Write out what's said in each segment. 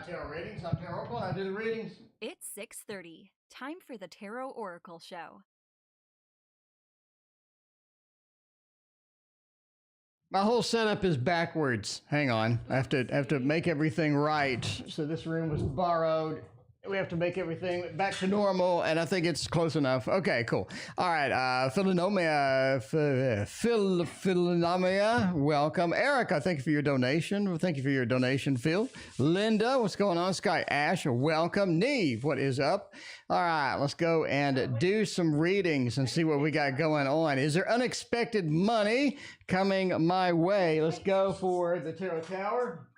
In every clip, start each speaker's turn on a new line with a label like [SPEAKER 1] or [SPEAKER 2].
[SPEAKER 1] Tarot readings. I'm Tarot Oracle, and I do the readings.
[SPEAKER 2] It's 6:30. Time for the Tarot Oracle Show.
[SPEAKER 1] My whole setup is backwards. Hang on. I have to make everything right. So this room was borrowed. We have to make everything back to normal, and I think it's close enough. Okay, cool. All right, Philonomia, welcome. Erica, thank you for your donation. Thank you for your donation, Phil. Linda, what's going on? Sky Ash, welcome. Neve, what is up? All right, let's go and do some readings and see what we got going on. Is there unexpected money coming my way? Let's go for the Tarot Tower.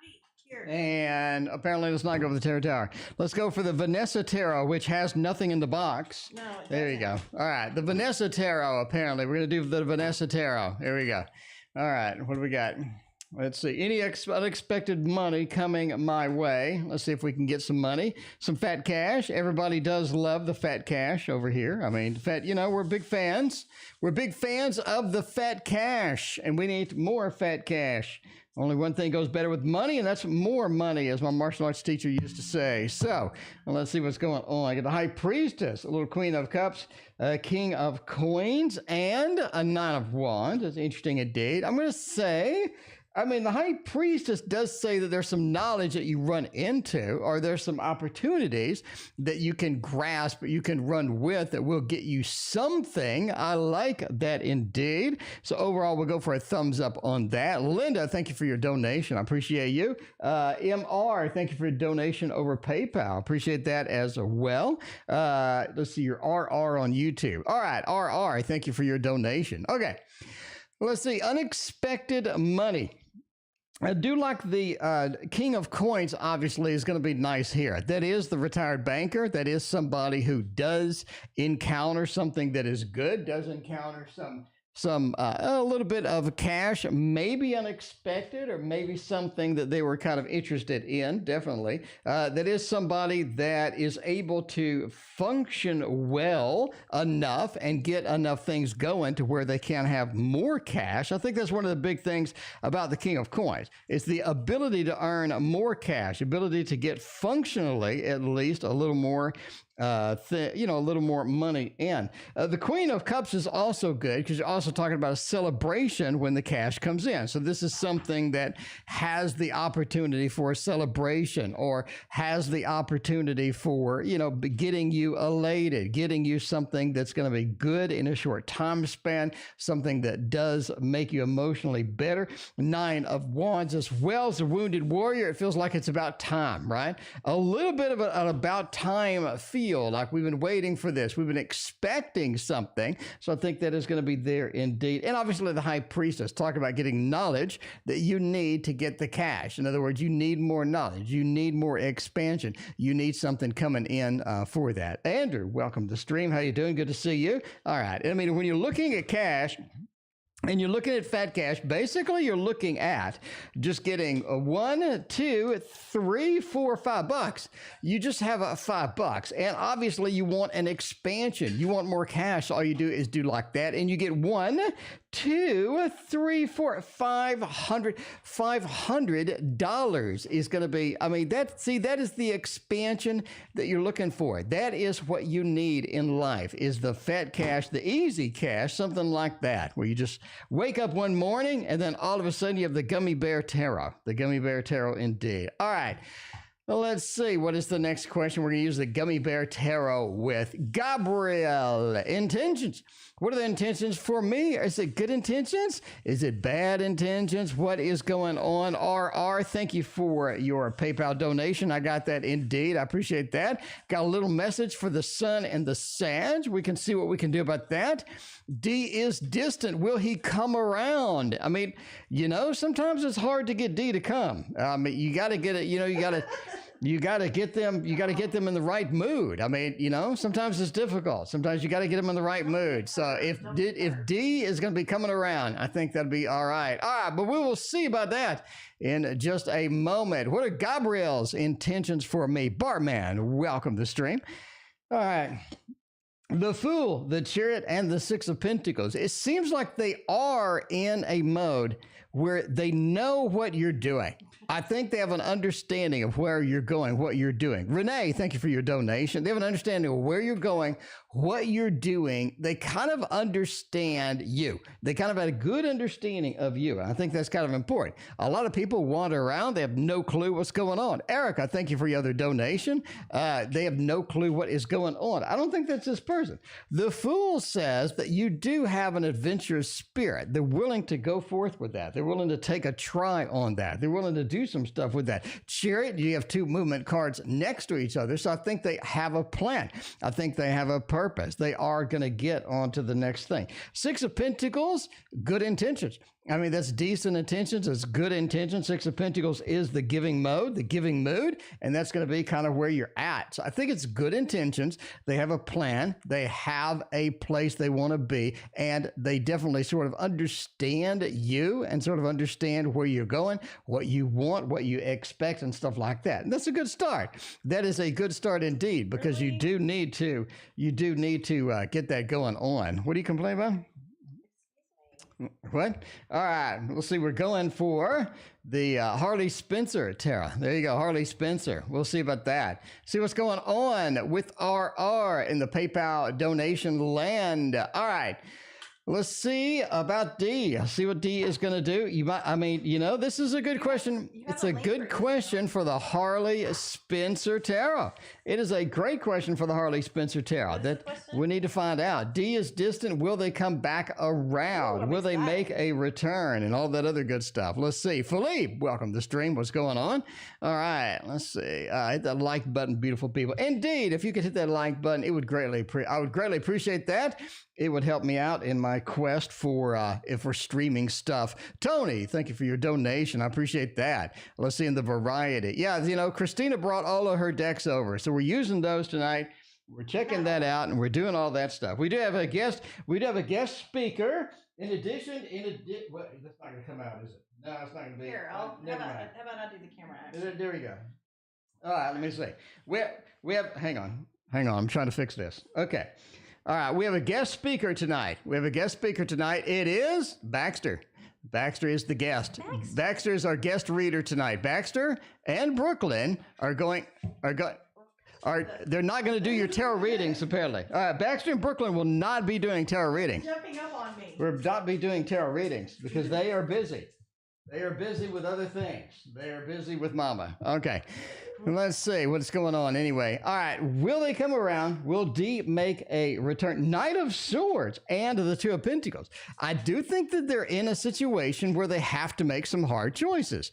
[SPEAKER 1] And apparently let's not go for the Tarot Tower. Let's go for the Vanessa Tarot, which has nothing in the box.
[SPEAKER 3] No,
[SPEAKER 1] there you go. All right, the Vanessa Tarot, apparently. We're going to do the Vanessa Tarot. There we go. All right, what do we got? Let's see. Any unexpected money coming my way. Let's see if we can get some money. Some fat cash. Everybody does love the fat cash over here. I mean, fat, you know, we're big fans. We're big fans of the fat cash, and we need more fat cash. Only one thing goes better with money, and that's more money, as my martial arts teacher used to say. So, well, let's see what's going on. I got the High Priestess, a little Queen of Cups, a King of Coins, and a Nine of Wands. That's interesting indeed. I'm going to say, I mean, the High Priestess does say that there's some knowledge that you run into, or there's some opportunities that you can grasp, you can run with, that will get you something. I like that indeed. So overall, we'll go for a thumbs up on that. Linda, thank you for your donation. I appreciate you. MR, thank you for your donation over PayPal. Appreciate that as well. Let's see, your RR on YouTube. All right, RR, thank you for your donation. Okay, let's see, unexpected money. I do like the King of Coins, obviously, is going to be nice here. That is the retired banker. That is somebody who does encounter something that is good, does encounter a little bit of cash, maybe unexpected, or maybe something that they were kind of interested in, definitely. That is somebody that is able to function well enough and get enough things going to where they can have more cash. I think that's one of the big things about the King of Coins. It's the ability to earn more cash, ability to get functionally at least a little more a little more money in. The Queen of Cups is also good because you're also talking about a celebration when the cash comes in. So this is something that has the opportunity for a celebration, or has the opportunity for, you know, getting you elated, getting you something that's going to be good in a short time span, something that does make you emotionally better. Nine of Wands as well as a wounded warrior. It feels like it's about time, right? A little bit of an about time feel. Like we've been waiting for this. We've been expecting something. So I think that is going to be there indeed. And obviously the High Priestess, talk about getting knowledge that you need to get the cash. In other words, you need more knowledge. You need more expansion. You need something coming in for that. Andrew, welcome to the stream. How you doing? Good to see you. All right. I mean, when you're looking at cash, and you're looking at fat cash, basically you're looking at just getting $1, $2, $3, $4, $5. You just have $5. And obviously you want an expansion. You want more cash. All you do is do like that. And you get $1, $2, $3, $4, $500 is going to be, I mean, that is the expansion that you're looking for. That is what you need in life, is the fat cash, the easy cash, something like that, where you just wake up one morning and then all of a sudden you have the Gummy Bear Tarot. The Gummy Bear Tarot indeed. All right. Well, let's see. What is the next question? We're going to use the Gummy Bear Tarot with Gabrielle. Intentions. What are the intentions for me? Is it good intentions? Is it bad intentions? What is going on? RR, thank you for your PayPal donation. I got that indeed. I appreciate that. Got a little message for the Sun and the Sag. We can see what we can do about that. D is distant. Will he come around? I mean, you know, sometimes it's hard to get D to come. I mean, you got to get it, you know, you got to get them in the right mood. I mean, you know, sometimes it's difficult. Sometimes you got to get them in the right mood. So if D is going to be coming around, I think that'd be all right. All right, but we will see about that in just a moment. What are Gabrielle's intentions for me? Bartman, welcome to the stream. All right. The Fool, the Chariot, and the Six of Pentacles. It seems like they are in a mode where they know what you're doing. I think they have an understanding of where you're going, what you're doing. Renee, thank you for your donation. They have an understanding of where you're going, what you're doing. They kind of understand you. They kind of had a good understanding of you. I think that's kind of important. A lot of people wander around. They have no clue what's going on. Erica, thank you for your other donation. They have no clue what is going on. I don't think that's this person. The Fool says that you do have an adventurous spirit. They're willing to go forth with that. They're willing to take a try on that. They're willing to do some stuff with that. Chariot, you have two movement cards next to each other. So I think they have a plan. I think they have a purpose. They are going to get on to the next thing. Six of Pentacles, good intentions. I mean, that's decent intentions. It's good intentions. Six of Pentacles is the giving mode, the giving mood, and that's going to be kind of where you're at. So I think it's good intentions. They have a plan. They have a place they want to be, and they definitely sort of understand you and sort of understand where you're going, what you want, what you expect, and stuff like that. And that's a good start. That is a good start indeed, because you do need to get that going on. What do you complain about? What? All right. We'll see. We're going for the Harley Spencer Tarot. There you go. Harley Spencer. We'll see about that. See what's going on with RR in the PayPal donation land. All right. Let's see about D. See what D is going to do. This is a good question. It's a good question for the Harley Spencer Tarot. It is a great question for the Harley Spencer Tarot that we need to find out. D is distant. Will they come back around? Will they make a return? And all that other good stuff. Let's see. Philippe, welcome to the stream. What's going on? All right. Let's see. Hit that like button, beautiful people. Indeed, if you could hit that like button, I would greatly appreciate that. It would help me out in my quest for streaming stuff. Tony, thank you for your donation. I appreciate that. Let's see in the variety. Yeah, Christina brought all of her decks over, so we're using those tonight. We're checking that out, and we're doing all that stuff. We do have a guest. We do have a guest speaker. In addition, what? That's not going to come out, is it? No, it's not going to be.
[SPEAKER 3] Here, how about I do the camera action?
[SPEAKER 1] There we go. All right, let me see. We have. Hang on. I'm trying to fix this. Okay. All right, we have a guest speaker tonight. It is Baxter. Baxter is the guest. Baxter is our guest reader tonight. Baxter and Brooklyn they're not going to do your tarot readings, apparently. All right, Baxter and Brooklyn will not be doing tarot readings.
[SPEAKER 3] Jumping up on me.
[SPEAKER 1] We'll not be doing tarot readings because they are busy. They are busy with other things. They are busy with mama. Okay. Let's see what's going on anyway. All right. Will they come around? Will D make a return? Knight of Swords and the Two of Pentacles. I do think that they're in a situation where they have to make some hard choices.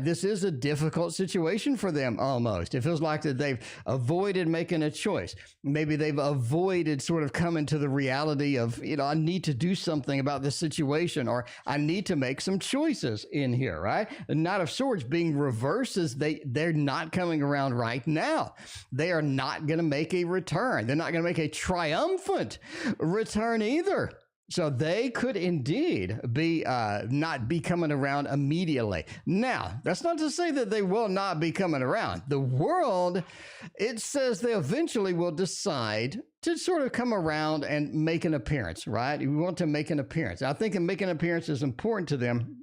[SPEAKER 1] This is a difficult situation for them almost. It feels like that they've avoided making a choice. Maybe they've avoided sort of coming to the reality of, I need to do something about this situation, or I need to make some choices in here, right? The Knight of Swords being reversed is they're not coming around right now. They are not going to make a return. They're not going to make a triumphant return either. So they could indeed be not be coming around immediately. Now, that's not to say that they will not be coming around. The world, it says they eventually will decide to sort of come around and make an appearance, right? We want to make an appearance. I think making an appearance is important to them.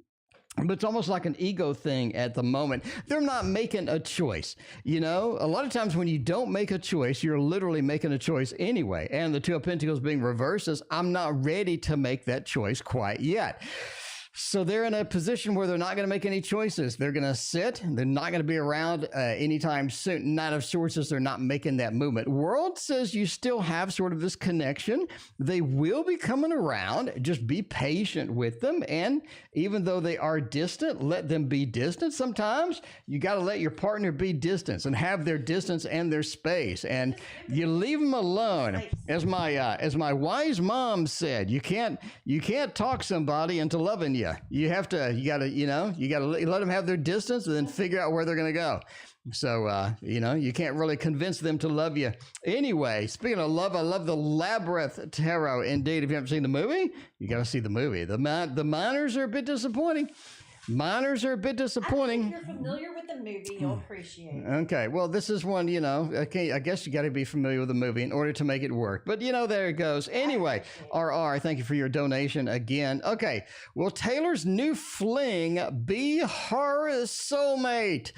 [SPEAKER 1] But it's almost like an ego thing at the moment. They're not making a choice. A lot of times when you don't make a choice, you're literally making a choice anyway. And the Two of Pentacles being reversed is, I'm not ready to make that choice quite yet. So they're in a position where they're not going to make any choices. They're going to sit. They're not going to be around anytime soon. Knight of Swords says they're not making that movement. World says you still have sort of this connection. They will be coming around. Just be patient with them. And even though they are distant, let them be distant. Sometimes you got to let your partner be distant and have their distance and their space. And you leave them alone. As my wise mom said, you can't talk somebody into loving you. You gotta let them have their distance and then figure out where they're going to go. So, you can't really convince them to love you. Anyway, speaking of love, I love the Labyrinth Tarot. Indeed, if you haven't seen the movie, you got to see the movie. The minors are a bit disappointing. Minors are a bit disappointing.
[SPEAKER 3] If you're familiar with the movie, you'll appreciate it.
[SPEAKER 1] Okay, well, this is one, you know, okay, I guess you got to be familiar with the movie in order to make it work. But, you know, there it goes. Anyway, RR, thank you for your donation again. Okay, will Taylor's new fling be her soulmate?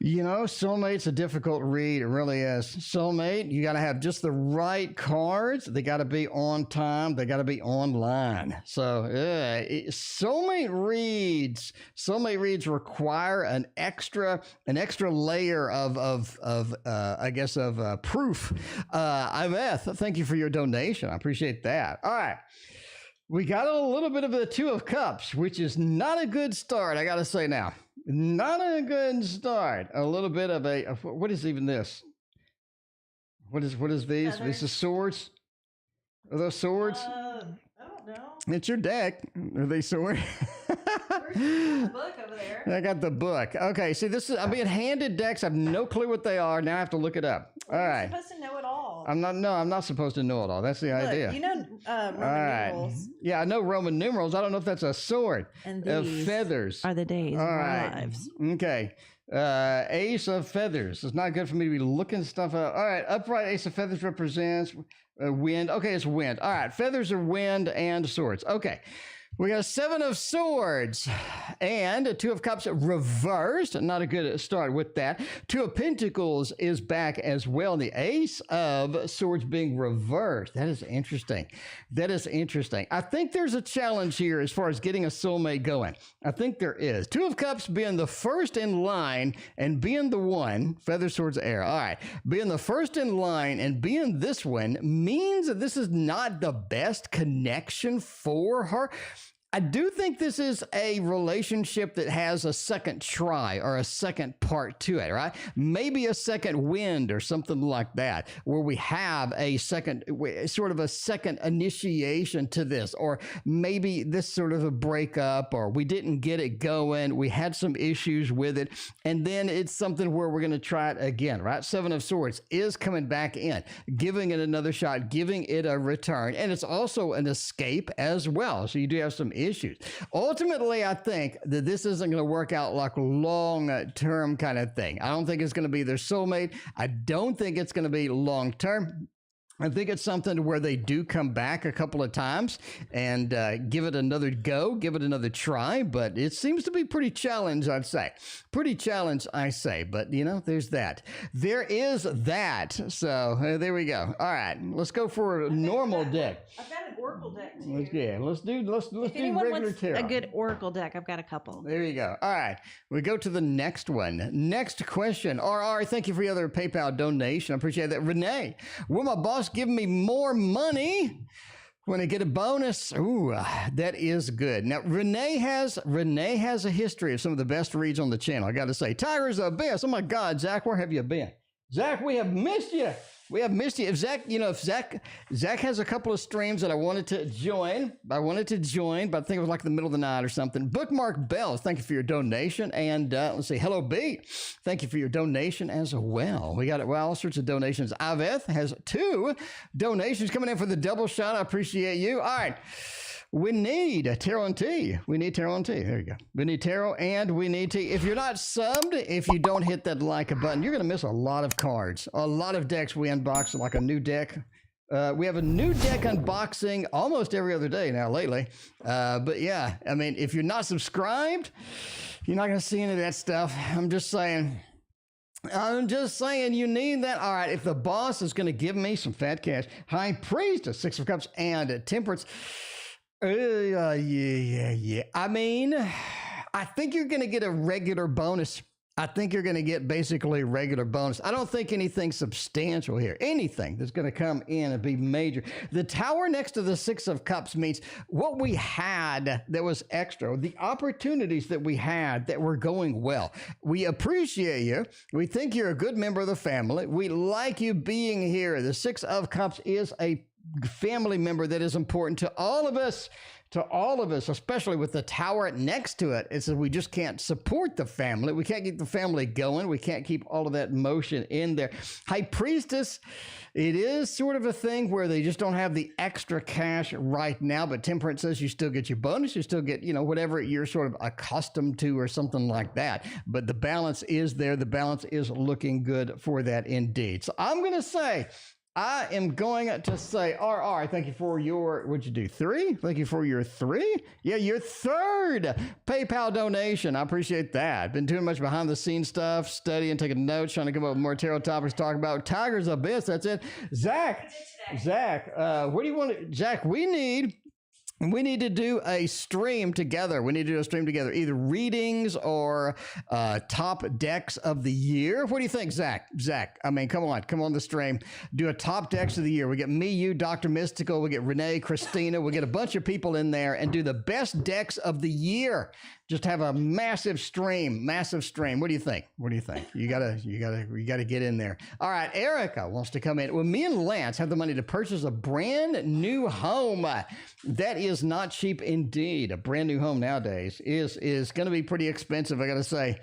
[SPEAKER 1] You know, soulmate's a difficult read. It really is. Soulmate, you got to have just the right cards. They got to be on time. They got to be online. So, soulmate reads require an extra layer of proof. Iveth, thank you for your donation. I appreciate that. All right. We got a little bit of the Two of Cups, which is not a good start, I got to say now. Not a good start. A little bit of what is even this? What is these?
[SPEAKER 3] Feathers.
[SPEAKER 1] These are swords? Are those swords?
[SPEAKER 3] I don't know.
[SPEAKER 1] It's your deck. Are they swords?
[SPEAKER 3] Where's the book over there?
[SPEAKER 1] I got the book. Okay, see, I'm being handed decks. I have no clue what they are. Now I have to look it up. All right.
[SPEAKER 3] You're supposed to know it all.
[SPEAKER 1] I'm not supposed to know it all. That's the idea.
[SPEAKER 3] You know Roman numerals.
[SPEAKER 1] Yeah, I know Roman numerals. I don't know if that's a sword.
[SPEAKER 3] And
[SPEAKER 1] Of
[SPEAKER 3] these
[SPEAKER 1] feathers.
[SPEAKER 3] are the days
[SPEAKER 1] All
[SPEAKER 3] of our
[SPEAKER 1] right.
[SPEAKER 3] lives.
[SPEAKER 1] Okay. Ace of feathers. It's not good for me to be looking stuff up. All right. Upright Ace of feathers represents wind. Okay, it's wind. All right. Feathers are wind and swords. Okay. We got a Seven of Swords and a Two of Cups reversed. Not a good start with that. Two of Pentacles is back as well. The Ace of Swords being reversed. That is interesting. That is interesting. I think there's a challenge here as far as getting a soulmate going. I think there is. Two of Cups being the first in line and being the one. Feather, Swords, Air. All right. Being the first in line and being this one means that this is not the best connection for her. I do think this is a relationship that has a second try or a second part to it, right? Maybe a second wind or something like that, where we have a second, sort of a second initiation to this, or maybe this sort of a breakup, or we didn't get it going. We had some issues with it. And then it's something where we're going to try it again, right? Seven of Swords is coming back in, giving it another shot, giving it a return. And it's also an escape as well. So you do have some issues. Ultimately, I think that this isn't going to work out like long-term kind of thing. I don't think it's going to be their soulmate. I don't think it's going to be long-term. I think it's something where they do come back a couple of times and give it another go, give it another try, but it seems to be pretty challenged, I'd say. Pretty challenged, I say, but, you know, there's that. There is that. So there we go. All right, let's go for a normal deck.
[SPEAKER 3] I've got an oracle deck, too.
[SPEAKER 1] Let's do
[SPEAKER 3] If anyone
[SPEAKER 1] regular
[SPEAKER 3] wants
[SPEAKER 1] tarot.
[SPEAKER 3] a good oracle deck, I've got a couple.
[SPEAKER 1] There you go. All right. We go to the next one. Next question. RR, thank you for your other PayPal donation. I appreciate that. Renee, will my boss give me more money when I get a bonus? Ooh, that is good. Now, Renee has a history of some of the best reads on the channel. I got to say, Tiger's the best. Oh my God, Zach, where have you been? Zach, we have missed you. We have missed you. If Zach has a couple of streams that I wanted to join, but I think it was like the middle of the night or something. Bookmark Bells, thank you for your donation. And let's see, Hello B, thank you for your donation as well. We got all sorts of donations. Iveth has 2 donations coming in for the double shot. I appreciate you. All right. We need tarot and tea. We need tarot and tea. There you go. We need tarot and we need tea. If you're not subbed, if you don't hit that like button, you're going to miss a lot of cards. A lot of decks we unbox, like a new deck. We have a new deck unboxing almost every other day now lately. But yeah, I mean, if you're not subscribed, you're not going to see any of that stuff. I'm just saying you need that. All right, if the boss is going to give me some fat cash, High Priestess, 6 of Cups, and Temperance. Yeah. I mean, I think you're going to get a regular bonus. I think you're going to get basically a regular bonus. I don't think anything substantial here. Anything that's going to come in and be major. The tower next to the 6 of Cups means what we had that was extra, the opportunities that we had that were going well. We appreciate you. We think you're a good member of the family. We like you being here. The 6 of Cups is a family member that is important to all of us. to all of us, especially with the tower next to it. It's that we just can't support the family. We can't keep the family going. We can't keep all of that motion in there. High Priestess, it is sort of a thing where they just don't have the extra cash right now, but Temperance says you still get your bonus. You still get, whatever you're sort of accustomed to or something like that. But the balance is there. The balance is looking good for that indeed. So I'm going to say, I am going to say, RR, thank you for your, what'd you do, 3? Thank you for your 3? Yeah, your 3rd PayPal donation. I appreciate that. Been doing much behind the scenes stuff, studying, taking notes, trying to come up with more tarot topics to talk about. Tiger's Abyss, that's it. Zach, what do you want to, Zach, we need to do a stream together. Either readings or top decks of the year. What do you think, Zach? I mean, come on the stream. Do a top decks of the year. We get me, you, Dr. Mystical. We get Renee, Christina. We get a bunch of people in there and do the best decks of the year. Just have a massive stream. What do you think? You gotta get in there. All right, Erica wants to come in. Well, me and Lance have the money to purchase a brand new home. That is not cheap indeed. A brand new home nowadays is going to be pretty expensive, I gotta say.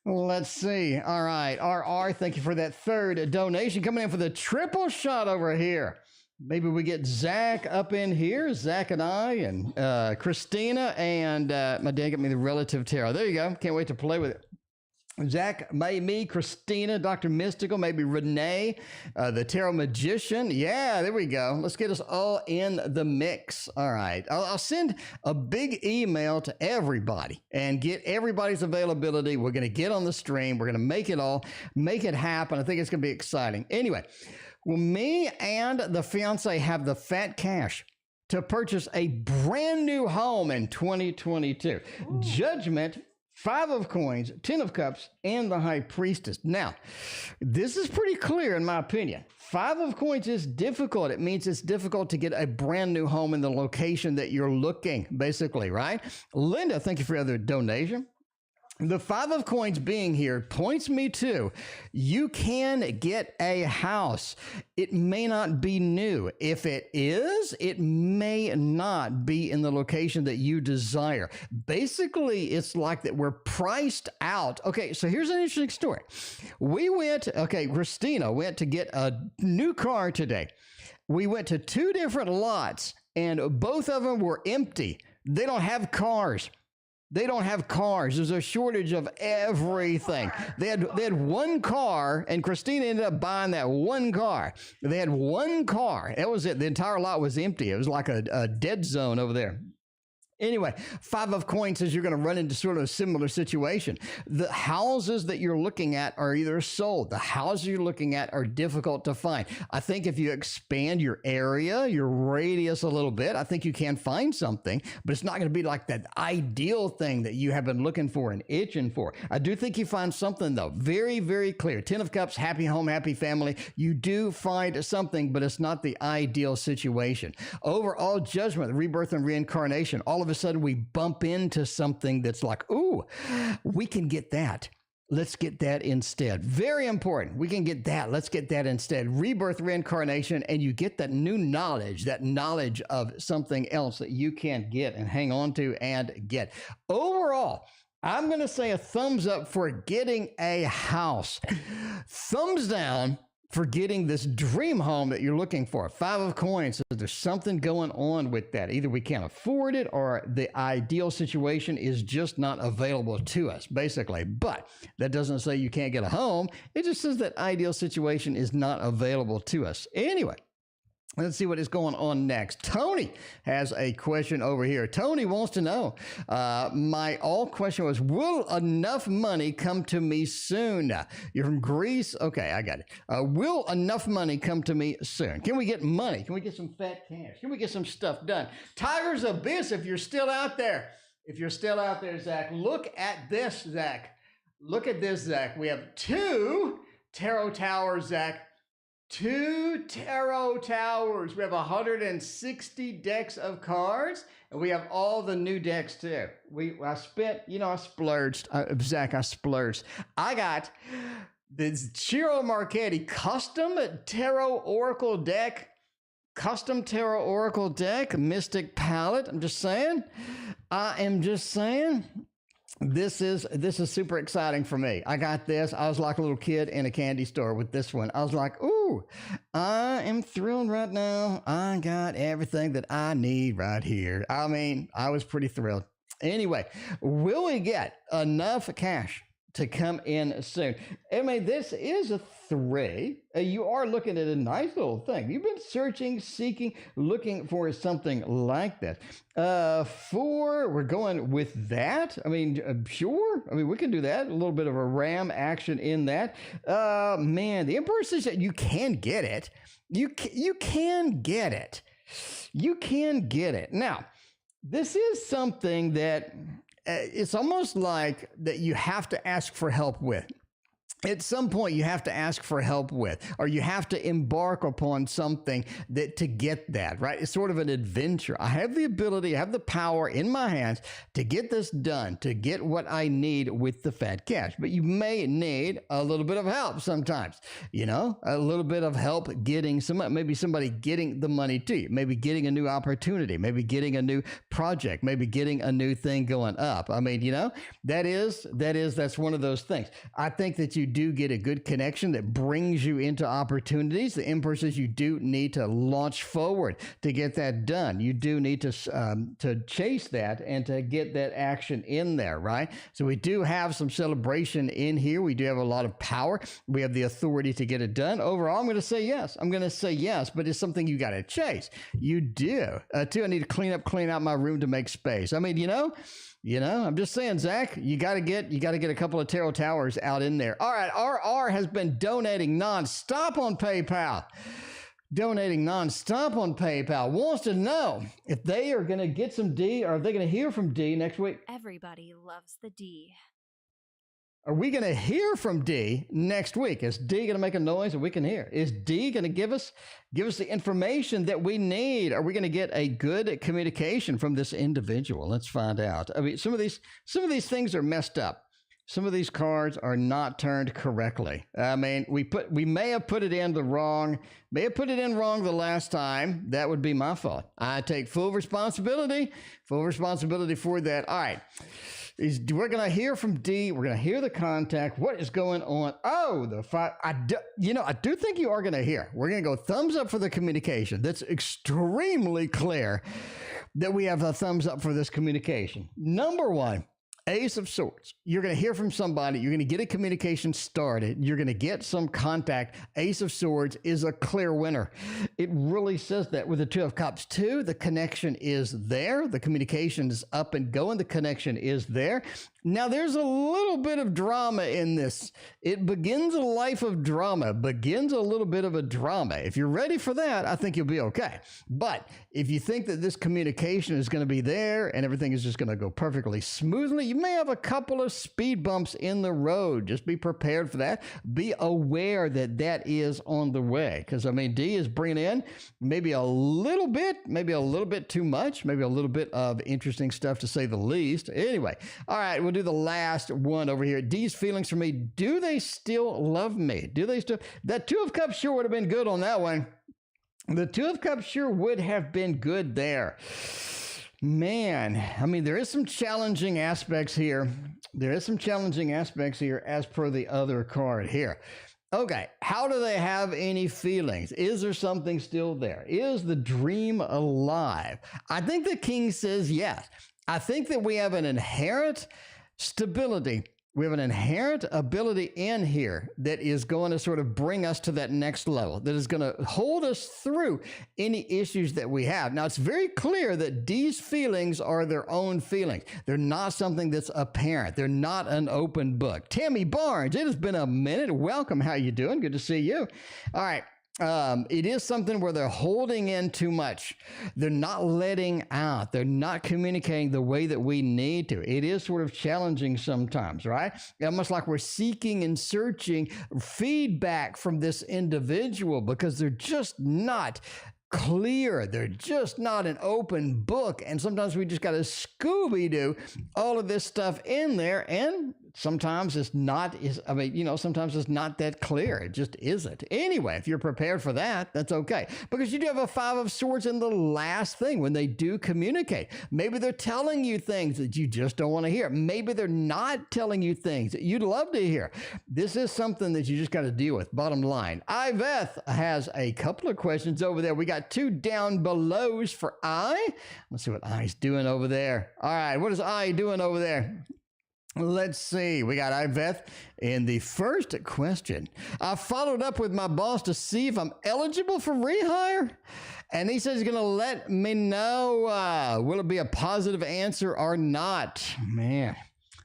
[SPEAKER 1] Let's see. All right, RR, thank you for that 3rd donation. Coming in for the triple shot over here. Maybe we get Zach up in here, Zach and I, and Christina, and my dad got me the relative tarot. There you go. Can't wait to play with it. Zach, me, Christina, Dr. Mystical, maybe Renee, the Tarot Magician. Yeah, there we go. Let's get us all in the mix. All right. I'll send a big email to everybody and get everybody's availability. We're going to get on the stream. We're going to make it happen. I think it's going to be exciting. Anyway, well, me and the fiance have the fat cash to purchase a brand new home in 2022. Ooh. Judgment, 5 of coins, 10 of cups, and the High Priestess. Now, this is pretty clear in my opinion. 5 of coins is difficult. It means it's difficult to get a brand new home in the location that you're looking, basically, right? Linda, thank you for your other donation. The 5 of coins being here points me to you can get a house. It may not be new. If it is, it may not be in the location that you desire. Basically, it's like that we're priced out. Okay, so here's an interesting story. Christina went to get a new car today. We went to 2 different lots, and both of them were empty. They don't have cars. There's a shortage of everything. They had 1 car, and Christina ended up buying that 1 car. They had 1 car. That was it. The entire lot was empty. It was like a dead zone over there. Anyway, 5 of coins says you're going to run into sort of a similar situation. The houses that you're looking at are either sold. The houses you're looking at are difficult to find. I think if you expand your area, your radius a little bit, I think you can find something, but it's not going to be like that ideal thing that you have been looking for and itching for. I do think you find something, though. Very, very clear. 10 of cups, happy home, happy family. You do find something, but it's not the ideal situation. Overall judgment, rebirth and reincarnation. All of a sudden we bump into something that's like, ooh, we can get that. Let's get that instead. Very important. We can get that. Let's get that instead. Rebirth, reincarnation, and you get that new knowledge, that knowledge of something else that you can get and hang on to and get. Overall, I'm going to say a thumbs up for getting a house. Thumbs down for getting this dream home that you're looking for. 5 of coins. So there's something going on with that. Either we can't afford it or the ideal situation is just not available to us, basically. But that doesn't say you can't get a home. It just says that ideal situation is not available to us. Anyway, let's see what is going on next. Tony has a question over here. Tony wants to know, my question was, will enough money come to me soon? You're from Greece? Okay, I got it. Will enough money come to me soon? Can we get money? Can we get some fat cash? Can we get some stuff done? Tiger's Abyss, if you're still out there. If you're still out there, Zach, look at this, Zach. Look at this, Zach. We have 2 tarot towers, Zach. 2 tarot towers. We have 160 decks of cards, and we have all the new decks too. I splurged. Zach, I splurged. I got the Ciro Marchetti custom tarot oracle deck. custom tarot oracle deck, Mystic Palette. I'm just saying. I am just saying. This is super exciting for me. I got this. I was like a little kid in a candy store with this one. I was like, ooh, I am thrilled right now. I got everything that I need right here. I mean, I was pretty thrilled. Anyway, will we get enough cash to come in soon? I mean, this is a 3. You are looking at a nice little thing. You've been searching, seeking, looking for something like that. 4, we're going with that. I mean, sure. I mean, we can do that. A little bit of a ram action in that. Man, the Emperor says that you can get it. You can get it. You can get it. Now, this is something that it's almost like that you have to ask for help with. At some point, you have to ask for help with, or you have to embark upon something that to get that, right? It's sort of an adventure. I have the ability, I have the power in my hands to get this done, to get what I need with the fat cash. But you may need a little bit of help sometimes, you know, a little bit of help getting maybe somebody getting the money to you, maybe getting a new opportunity, maybe getting a new project, maybe getting a new thing going up. I mean, you know, that's one of those things. I think that you do get a good connection that brings you into opportunities. The Emperor says you do need to launch forward to get that done. You do need to chase that and to get that action in there, right? So we do have some celebration in here. We do have a lot of power. We have the authority to get it done. Overall, I'm going to say yes. I'm going to say yes, but it's something you got to chase. You do. Too, I need to clean out my room to make space. I mean, you know, I'm just saying, Zach, you got to get a couple of tarot towers out in there. All right, RR has been donating nonstop on PayPal. Wants to know if they are going to get some D, or are they going to hear from D next week?
[SPEAKER 2] Everybody loves the D.
[SPEAKER 1] Are we going to hear from D next week? Is D going to make a noise that we can hear? Is D going to give us the information that we need? Are we going to get a good communication from this individual? Let's find out. I mean, some of these things are messed up. Some of these cards are not turned correctly. I mean, we may have put it in wrong the last time. That would be my fault. I take full responsibility for that. All right. We're going to hear from D. We're going to hear the contact. What is going on? Oh, I do think you are going to hear. We're going to go thumbs up for the communication. That's extremely clear that we have a thumbs up for this communication. Number 1, Ace of Swords. You're going to hear from somebody. You're going to get a communication started. You're going to get some contact. Ace of Swords is a clear winner. It really says that with the 2 of Cups too. The connection is there. The communication is up and going. The connection is there. Now, there's a little bit of drama in this. It begins a life of drama, begins a little bit of a drama. If you're ready for that, I think you'll be okay. But if you think that this communication is going to be there and everything is just going to go perfectly smoothly, you may have a couple of speed bumps in the road. Just be prepared for that. Be aware that that is on the way. Because, I mean, D is bringing in maybe a little bit too much, maybe a little bit of interesting stuff to say the least. Anyway, all right, we'll do the last one over here. D's feelings for me. Do they still love me? That 2 of Cups sure would have been good on that one. The 2 of Cups sure would have been good there. Man, I mean, there is some challenging aspects here. As per the other card here. Okay, how do they have any feelings? Is there something still there? Is the dream alive? I think the King says yes. I think that we have an inherent stability. We have an inherent ability in here that is going to sort of bring us to that next level, that is going to hold us through any issues that we have. Now, it's very clear that D's feelings are their own feelings. They're not something that's apparent. They're not an open book. Tammy Barnes, it has been a minute. Welcome. How you doing? Good to see you. All right. It is something where they're holding in too much. They're not letting out. They're not communicating the way that we need to. It is sort of challenging sometimes, right? Almost like we're seeking and searching feedback from this individual because they're just not clear. They're just not an open book. And sometimes we just got to Scooby-Doo all of this stuff in there and sometimes it's not, sometimes it's not that clear. It just isn't. Anyway, if you're prepared for that, that's okay. Because you do have a 5 of Swords in the last thing when they do communicate. Maybe they're telling you things that you just don't want to hear. Maybe they're not telling you things that you'd love to hear. This is something that you just got to deal with. Bottom line. Iveth has a couple of questions over there. We got 2 down belows for I. Let's see what I's doing over there. All right, what is I doing over there? Let's see. We got Iveth in the first question. I followed up with my boss to see if I'm eligible for rehire. And he says he's going to let me know. Will it be a positive answer or not? Man,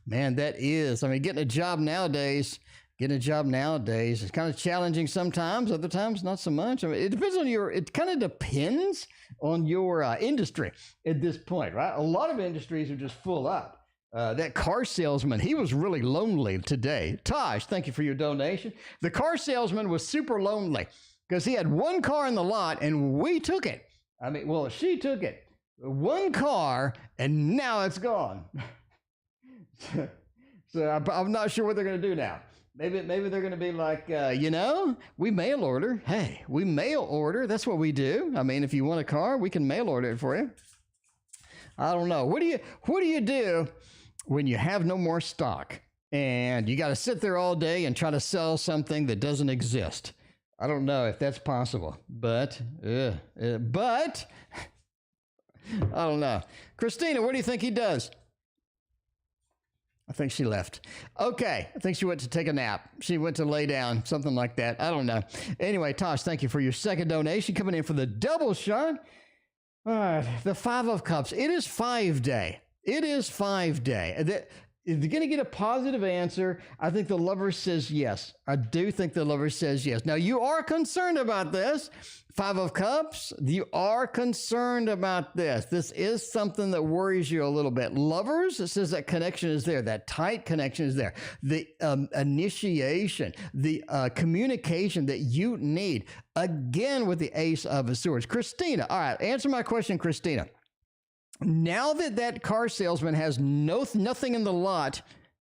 [SPEAKER 1] that is. getting a job nowadays is kind of challenging sometimes. Other times, not so much. It depends on it kind of depends on your industry at this point, right? A lot of industries are just full up. That car salesman, he was really lonely today. Taj, thank you for your donation. The car salesman was super lonely because he had 1 car in the lot and we took it. She took it. 1 car and now it's gone. So I'm not sure what they're going to do now. Maybe they're going to be like, we mail order. Hey, we mail order. That's what we do. If you want a car, we can mail order it for you. I don't know. What do you do when you have no more stock and you got to sit there all day and try to sell something that doesn't exist? I don't know if that's possible, but I don't know. Christina, what do you think he does? I think she left. Okay. I think she went to take a nap. She went to lay down, something like that. I don't know. Anyway, Tosh, thank you for your second donation coming in for the double shot. All right, the 5 of Cups. It is 5 day. It is 5 day. You're going to get a positive answer. I think the lover says yes. I do think the lover says yes. Now, you are concerned about this. 5 of Cups, you are concerned about this. This is something that worries you a little bit. Lovers, it says that connection is there. That tight connection is there. The initiation, the communication that you need. Again, with the Ace of Swords. Christina, all right, answer my question, Christina. Now that car salesman has nothing in the lot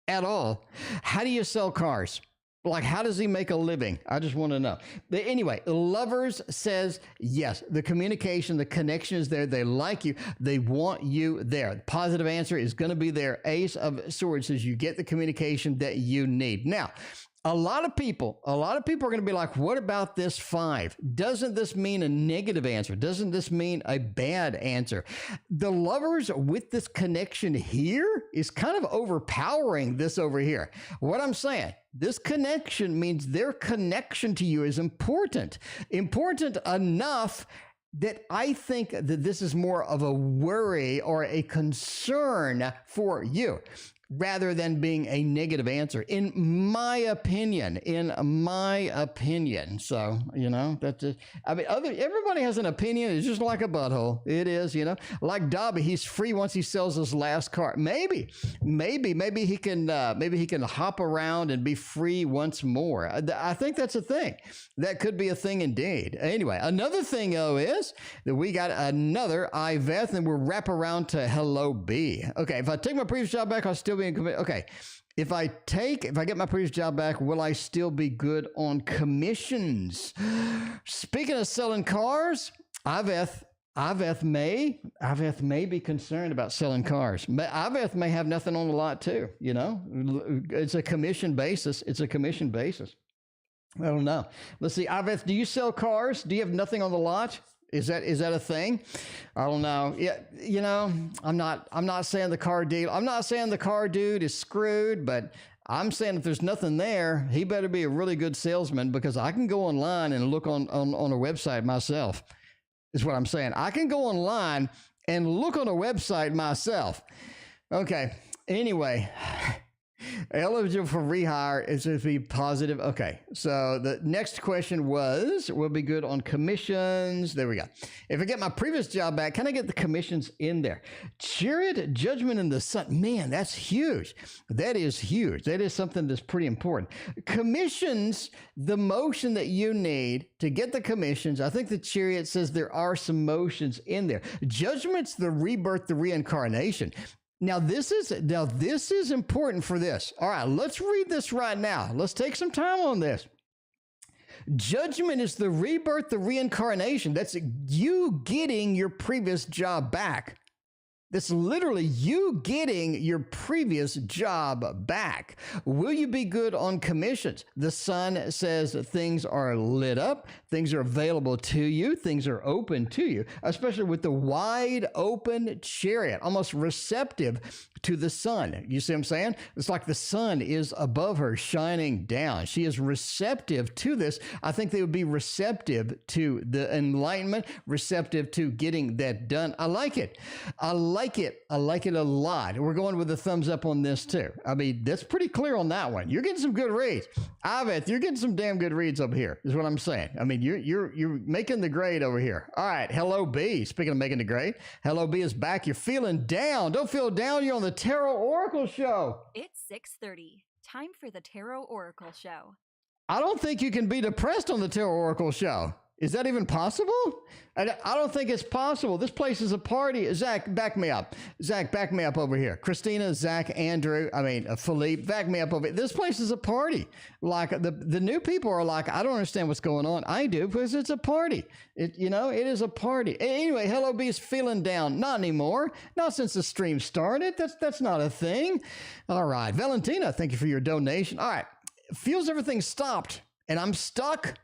[SPEAKER 1] at all, how do you sell cars? Like, how does he make a living? I just want to know. But anyway, lovers says yes. The communication, the connection is there. They like you. They want you there. The positive answer is going to be there. Ace of Swords says you get the communication that you need. Now, a lot of people are going to be like, what about this 5? Doesn't this mean a negative answer? Doesn't this mean a bad answer? The lovers with this connection here is kind of overpowering this over here. What I'm saying, this connection means their connection to you is important enough that I think that this is more of a worry or a concern for you, rather than being a negative answer, in my opinion. So, that's just, everybody has an opinion. It's just like a butthole. It is, like Dobby, he's free once he sells his last car. Maybe he can hop around and be free once more. I think that's a thing. That could be a thing indeed. Anyway, another thing though is that we got another Iveth and we'll wrap around to Hello B. Okay. If I take my previous job back, I'll still be okay. If I get my previous job back, will I still be good on commissions? Speaking of selling cars, Iveth may be concerned about selling cars. Iveth may have nothing on the lot too. It's a commission basis. I don't know. Let's see. Iveth, do you sell cars? Do you have nothing on the lot? Is that a thing? I don't know. Yeah, I'm not saying the car deal. I'm not saying the car dude is screwed, but I'm saying if there's nothing there, he better be a really good salesman, because I can go online and look on a website myself. Is what I'm saying. I can go online and look on a website myself. Okay. Anyway, eligible for rehire is to be positive. Okay, so the next question was, will be good on commissions. There we go. If I get my previous job back, can I get the commissions in there? Chariot, Judgment in the Sun. Man, that's huge. That is huge. That is something that's pretty important. Commissions, the motion that you need to get the commissions. I think the Chariot says there are some motions in there. Judgment's the rebirth, the reincarnation. Now this is important for this. All right, let's read this right now. Let's take some time on this. Judgment is the rebirth, the reincarnation. That's you getting your previous job back. That's literally you getting your previous job back. Will you be good on commissions? The sun says things are lit up, things are available to you, things are open to you, especially with the wide open chariot, almost receptive to the sun. You see what I'm saying? It's like the sun is above her, shining down. She is receptive to this. I think they would be receptive to the enlightenment, receptive to getting that done. I like it. I like it a lot. We're going with a thumbs up on this too. I mean, that's pretty clear on that one. You're getting some good reads. Aveth, you're getting some damn good reads over here, is what I'm saying. I mean, you're making the grade over here. All right, Hello B. Speaking of making the grade, Hello B is back. You're feeling down. Don't feel down. You're on the Tarot Oracle Show.
[SPEAKER 2] It's 6:30. Time for the Tarot Oracle Show.
[SPEAKER 1] I don't think you can be depressed on the Tarot Oracle Show. Is that even possible? I don't think it's possible. This place is a party. Zach, back me up. Zach, back me up over here. Christina, Zach, Andrew, Philippe, back me up over here. This place is a party. Like the new people are like, I don't understand what's going on. I do, because it's a party. It is a party. Anyway, Hello B is feeling down. Not anymore. Not since the stream started. That's not a thing. All right. Valentina, thank you for your donation. All right. Feels everything stopped. And I'm stuck,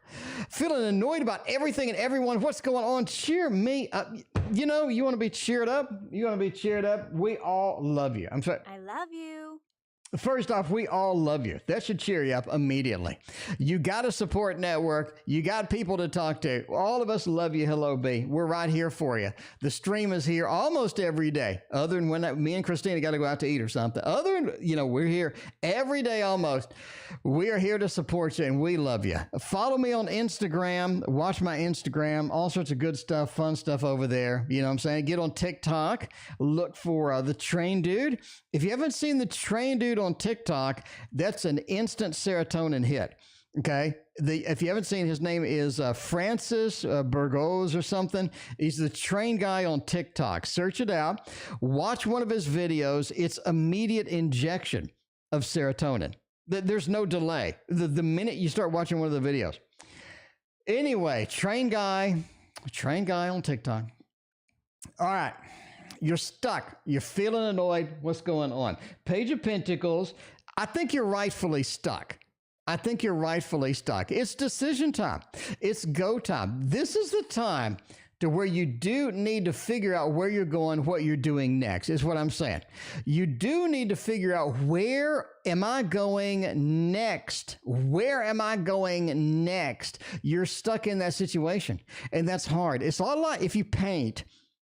[SPEAKER 1] feeling annoyed about everything and everyone. What's going on? Cheer me up. You want to be cheered up? You want to be cheered up? We all love you. I'm sorry.
[SPEAKER 2] I love you.
[SPEAKER 1] First off, we all love you. That should cheer you up immediately. You got a support network. You got people to talk to. All of us love you, Hello B. We're right here for you. The stream is here almost every day, other than when me and Christina got to go out to eat or something. Other than, we're here every day almost. We are here to support you, and we love you. Follow me on Instagram. Watch my Instagram. All sorts of good stuff, fun stuff over there. You know what I'm saying? Get on TikTok. Look for the Train Dude. If you haven't seen the Train Dude on TikTok, that's an instant serotonin hit. Okay. If you haven't seen, his name is Francis Burgos or something. He's the train guy on TikTok. Search it out. Watch one of his videos. It's immediate injection of serotonin. There's no delay. The minute you start watching one of the videos. Anyway, train guy on TikTok. All right. You're stuck. You're feeling annoyed. What's going on? Page of Pentacles. I think you're rightfully stuck. It's decision time. It's go time. This is the time to where you do need to figure out where you're going, what you're doing next, is what I'm saying. You do need to figure out, where am I going next? Where am I going next? You're stuck in that situation, and that's hard. It's a lot like if you paint.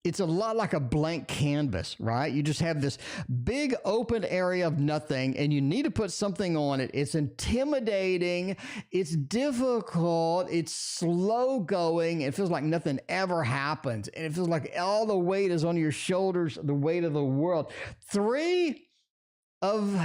[SPEAKER 1] It's a lot like a blank canvas, right? You just have this big open area of nothing, and you need to put something on it. It's intimidating. It's difficult. It's slow going. It feels like nothing ever happens. And it feels like all the weight is on your shoulders, the weight of the world. 3 of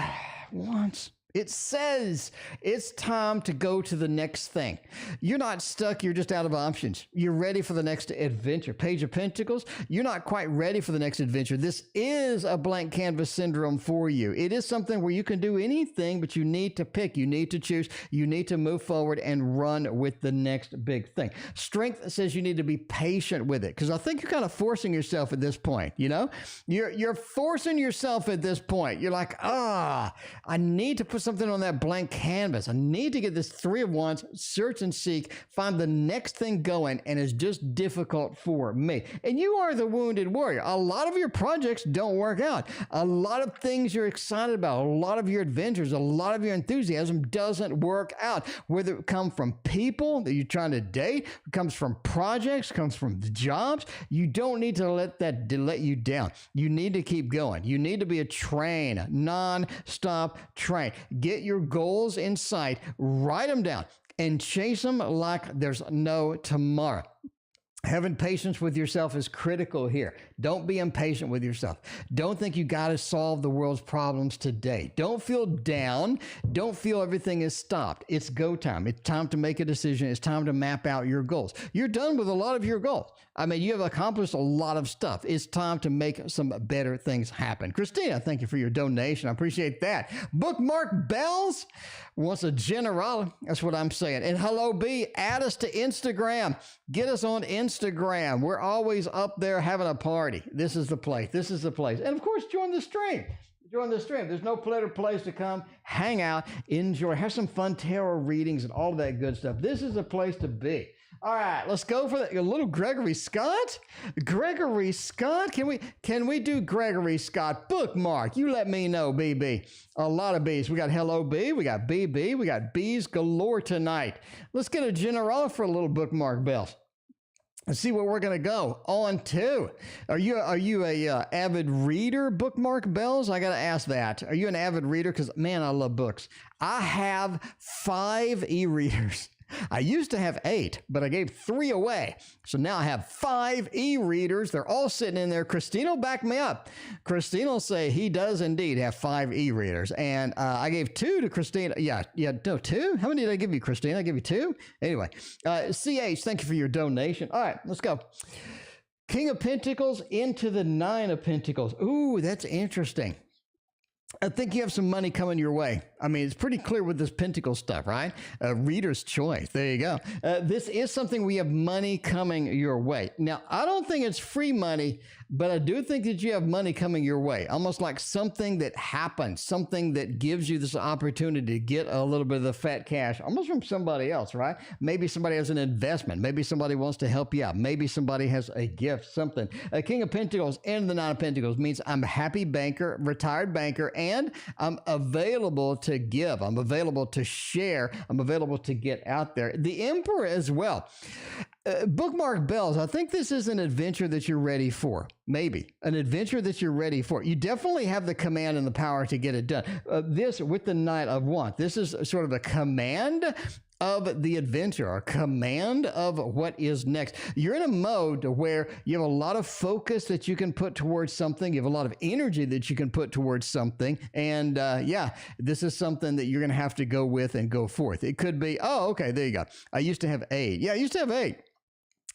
[SPEAKER 1] Wands. It says it's time to go to the next thing. You're not stuck. You're just out of options. You're ready for the next adventure. Page of Pentacles. You're not quite ready for the next adventure. This is a blank canvas syndrome for you. It is something where you can do anything, but you need to pick. You need to choose. You need to move forward and run with the next big thing. Strength says you need to be patient with it, because I think you're kind of forcing yourself at this point. You're forcing yourself at this point. You're like, I need to put something on that blank canvas. I need to get this 3 of Wands, search and seek, find the next thing going, and it's just difficult for me. And you are the wounded warrior. A lot of your projects don't work out. A lot of things you're excited about, a lot of your adventures, a lot of your enthusiasm doesn't work out. Whether it comes from people that you're trying to date, it comes from projects, comes from jobs, you don't need to let that let you down. You need to keep going. You need to be a train, non-stop train. Get your goals in sight, write them down, and chase them like there's no tomorrow. Having patience with yourself is critical here. Don't be impatient with yourself. Don't think you got to solve the world's problems today. Don't feel down. Don't feel everything is stopped. It's go time. It's time to make a decision. It's time to map out your goals. You're done with a lot of your goals. I mean, you have accomplished a lot of stuff. It's time to make some better things happen. Christina, thank you for your donation. I appreciate that. Bookmark Bells wants a general. That's what I'm saying. And hello, B, add us to Instagram. Get us on Instagram. We're always up there having a party. This is the place. This is the place. And of course, join the stream. Join the stream. There's no better place to come, hang out, enjoy, have some fun tarot readings and all of that good stuff. This is the place to be. All right, let's go for a little Gregory Scott. Gregory Scott, can we do Gregory Scott? Bookmark, you let me know, BB. A lot of B's. We got Hello B, we got BB, we got B's galore tonight. Let's get a general for a little bookmark bells. Let's see where we're going to go on to. Are you a avid reader, bookmark bells? I got to ask that. Are you an avid reader? Because, man, I love books. I have 5 e-readers. I used to have 8, but I gave 3 away. So now I have 5 e-readers. They're all sitting in there. Christina will back me up. Christina will say he does indeed have 5 e-readers. And I gave 2 to Christina. No, 2? How many did I give you, Christina? I gave you 2? Anyway, CH, thank you for your donation. All right, let's go. King of Pentacles into the 9 of Pentacles. Ooh, that's interesting. I think you have some money coming your way. I mean, it's pretty clear with this Pentacle stuff, right? Reader's choice. There you go. This is something we have money coming your way. Now, I don't think it's free money, but I do think that you have money coming your way. Almost like something that happens, something that gives you this opportunity to get a little bit of the fat cash, almost from somebody else, right? Maybe somebody has an investment. Maybe somebody wants to help you out. Maybe somebody has a gift, something. A King of Pentacles and the 9 of Pentacles means I'm a happy banker, retired banker, and I'm available to give. I'm available to share. I'm available to get out there. The Emperor as well. Bookmark bells. I think this is an adventure that you're ready for. Maybe an adventure that you're ready for. You definitely have the command and the power to get it done. This with the Knight of Wands. This is sort of a command of the adventure, a command of what is next. You're in a mode where you have a lot of focus that you can put towards something. You have a lot of energy that you can put towards something. And this is something that you're going to have to go with and go forth. It could be, oh, okay, there you go. I used to have 8. Yeah, I used to have 8.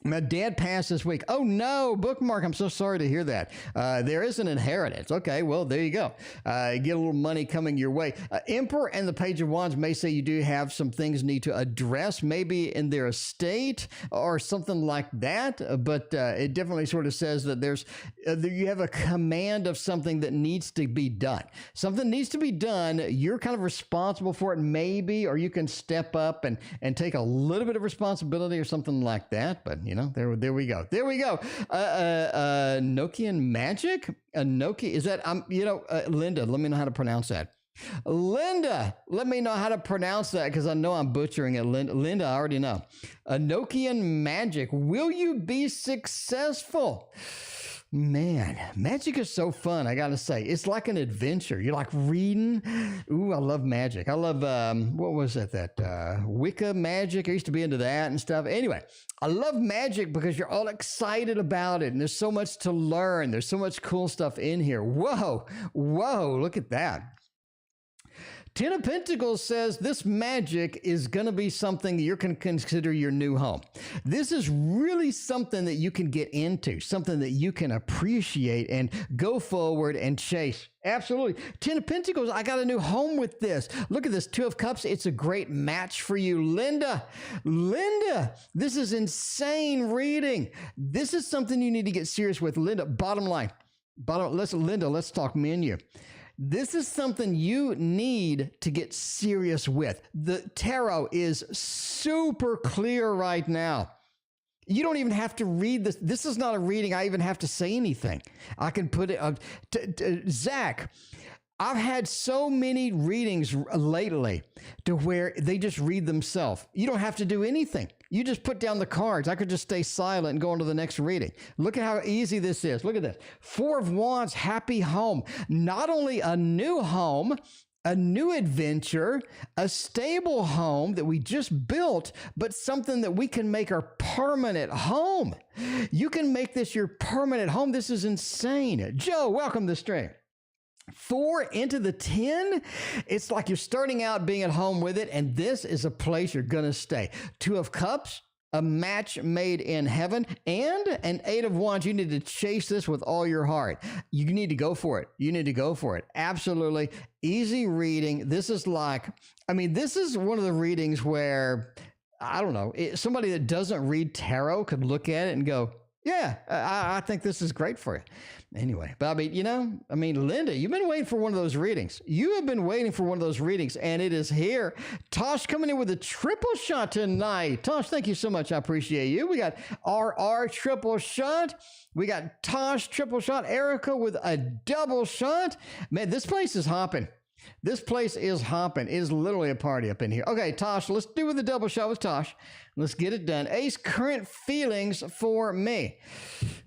[SPEAKER 1] My dad passed this week. Oh, no, Bookmark. I'm so sorry to hear that. There is an inheritance. Okay, well, there you go. Get a little money coming your way. Emperor and the Page of Wands may say you do have some things need to address, maybe in their estate or something like that. But it definitely sort of says that you have a command of something that needs to be done. Something needs to be done. You're kind of responsible for it, maybe, or you can step up and take a little bit of responsibility or something like that. But, there we go. There we go. Nokian Magic? Nokia, is that, Linda, let me know how to pronounce that. Linda, let me know how to pronounce that because I know I'm butchering it. Linda, I already know. Nokian Magic. Will you be successful? Man, magic is so fun, I gotta say. It's like an adventure. You're like reading. Ooh, I love magic. I love, what was it, that Wicca magic? I used to be into that and stuff. Anyway, I love magic because you're all excited about it, and there's so much to learn. There's so much cool stuff in here. Whoa, look at that. 10 of Pentacles says this magic is going to be something that you can consider your new home. This is really something that you can get into, something that you can appreciate and go forward and chase. Absolutely. 10 of Pentacles, I got a new home with this. Look at this, 2 of Cups. It's a great match for you. Linda, this is insane reading. This is something you need to get serious with. Linda, bottom line. Let's talk menu. This is something you need to get serious with. The tarot is super clear right now. You don't even have to read this. This is not a reading. I even have to say anything. I can put it, Zach, I've had so many readings lately to where they just read themselves. You don't have to do anything. You just put down the cards. I could just stay silent and go on to the next reading. Look at how easy this is. Look at this. 4 of Wands, happy home. Not only a new home, a new adventure, a stable home that we just built, but something that we can make our permanent home. You can make this your permanent home. This is insane. Joe, welcome to the stream. 4 into the 10. It's like you're starting out being at home with it, and this is a place you're going to stay. 2 of Cups, a match made in heaven, and an 8 of Wands. You need to chase this with all your heart. You need to go for it. You need to go for it. Absolutely. Easy reading. This is like, I mean, this is one of the readings where, I don't know, somebody that doesn't read tarot could look at it and go, yeah, I think this is great for you. Anyway, but I mean, Linda, you've been waiting for one of those readings. You have been waiting for one of those readings, and it is here. Tosh coming in with a triple shot tonight. Tosh, thank you so much. I appreciate you. We got RR triple shot. We got Tosh triple shot. Erica with a double shot. Man, this place is hopping. This place is hopping. It is literally a party up in here. Okay, Tosh, let's do with the double shot with Tosh. Let's get it done. Ace, current feelings for me.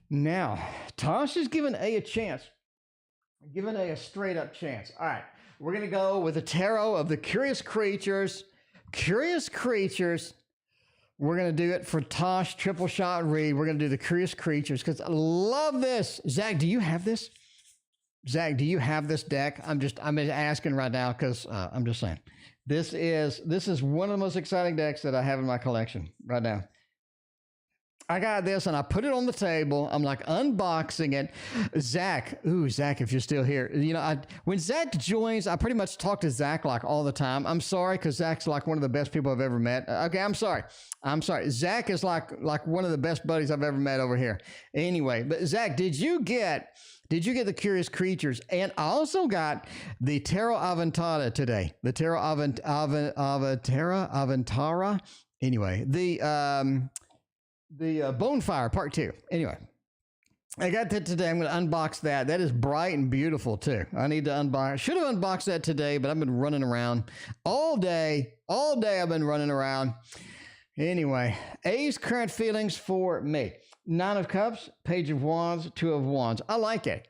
[SPEAKER 1] Now, Tosh is giving A chance. Giving A straight up chance. All right, we're going to go with the tarot of the Curious Creatures. Curious Creatures. We're going to do it for Tosh, triple shot read. We're going to do the Curious Creatures because I love this. Zach, do you have this? Zach, do you have this deck? I'm just asking right now because I'm just saying. This is one of the most exciting decks that I have in my collection right now. I got this and I put it on the table. I'm like unboxing it. Zach, if you're still here, when Zach joins, I pretty much talk to Zach like all the time. I'm sorry because Zach's like one of the best people I've ever met. Okay, I'm sorry. Zach is like one of the best buddies I've ever met over here. Anyway, but Zach, did you get the Curious Creatures? And I also got the Tarot Aventara today. The Tarot Aventara. Anyway, the Bonefire Part 2. Anyway, I got that today. I'm going to unbox that. That is bright and beautiful too. I need to unbox. Should have unboxed that today, but I've been running around all day. All day I've been running around. Anyway, A's current feelings for me. 9 of Cups, Page of Wands, 2 of Wands. I like it.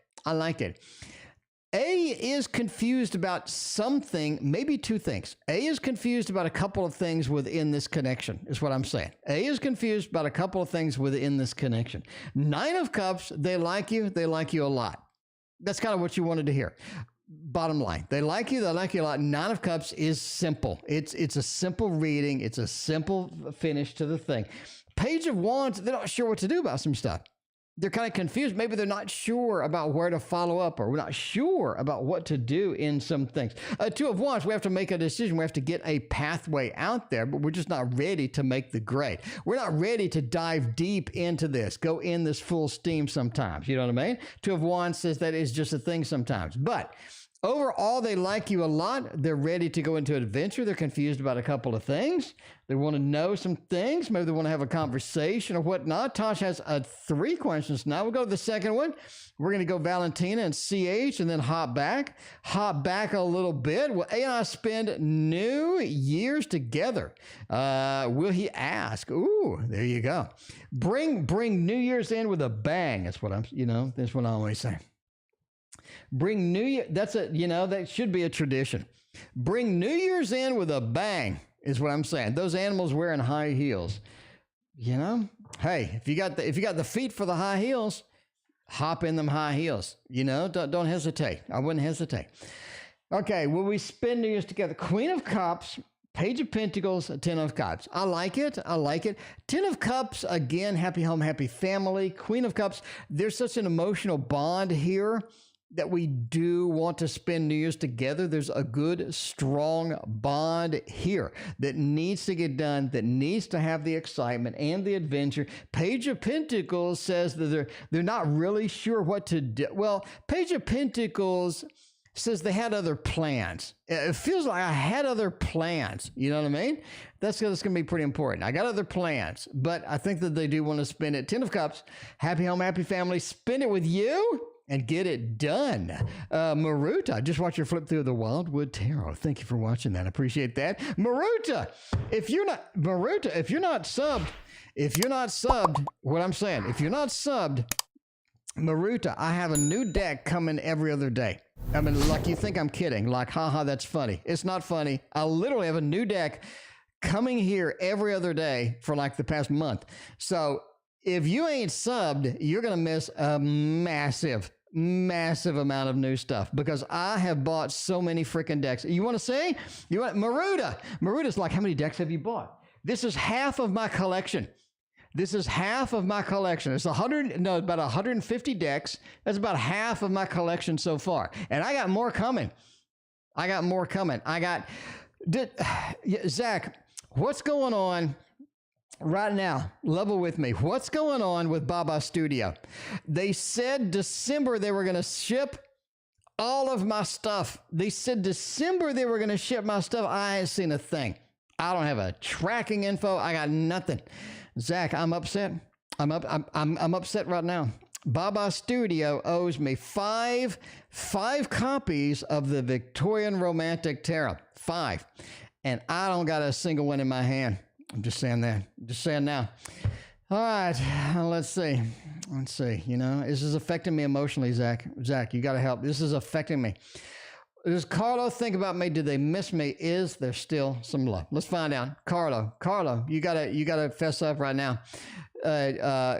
[SPEAKER 1] A is confused about something, maybe 2 things. A is confused about a couple of things within this connection, is what I'm saying. A is confused about a couple of things within this connection. 9 of Cups, they like you a lot. That's kind of what you wanted to hear. Bottom line, they like you a lot. 9 of Cups is simple. It's a simple reading. It's a simple finish to the thing. Page of Wands, they're not sure what to do about some stuff. They're kind of confused. Maybe they're not sure about where to follow up, or we're not sure about what to do in some things. 2 of Wands, we have to make a decision. We have to get a pathway out there, but we're just not ready to make the grade. We're not ready to dive deep into this, go in this full steam sometimes. You know what I mean? 2 of Wands says that is just a thing sometimes. But overall, they like you a lot. They're ready to go into adventure. They're confused about a couple of things. They want to know some things. Maybe they want to have a conversation or whatnot. Tosh has 3 questions now. We'll go to the second one. We're going to go Valentina and CH and then hop back a little bit. Will A and I spend New Year's together? Will he ask? Ooh, there you go. Bring New Year's in with a bang. That's what that's what I always say. Bring New Year. That should be a tradition. Bring New Year's in with a bang is what I'm saying. Those animals wearing high heels. Hey, if you got the feet for the high heels, hop in them high heels. Don't hesitate. I wouldn't hesitate. Okay, will we spend New Year's together? Queen of Cups, Page of Pentacles, 10 of Cups. I like it. 10 of Cups, again, happy home, happy family. Queen of Cups, there's such an emotional bond here that we do want to spend New Year's together. There's a good, strong bond here that needs to get done, that needs to have the excitement and the adventure. Page of Pentacles says that they're not really sure what to do. Well, Page of Pentacles says they had other plans. It feels like I had other plans. You know what I mean? That's going to be pretty important. I got other plans, but I think that they do want to spend it. 10 of Cups, happy home, happy family. Spend it with you and get it done. Maruta, just watch your flip through the Wildwood Tarot. Thank you for watching that. I appreciate that. Maruta, if you're not subbed, what I'm saying, if you're not subbed, Maruta, I have a new deck coming every other day. I mean, like, you think I'm kidding. Like, haha, that's funny. It's not funny. I literally have a new deck coming here every other day for like the past month. So if you ain't subbed, you're going to miss a massive amount of new stuff because I have bought so many freaking decks. You want to see? You want Maruta? Maruta's like, how many decks have you bought? This is half of my collection. This is half of my collection. It's about 150 decks. That's about half of my collection so far. And I got more coming. Zach, what's going on right now? Level with me. What's going on with Baba Studio? They said December they were going to ship all of my stuff. They said December they were going to ship my stuff. I ain't seen a thing. I don't have a tracking info. I got nothing. Zach, I'm upset. I'm upset right now. Baba Studio owes me five copies of the Victorian Romantic Tarot. 5. And I don't got a single one in my hand. I'm just saying that. I'm just saying now. All right, let's see. You know, this is affecting me emotionally, Zach. Zach, you got to help. This is affecting me. Does Carlo think about me? Do they miss me? Is there still some love? Let's find out. Carlo, you gotta fess up right now.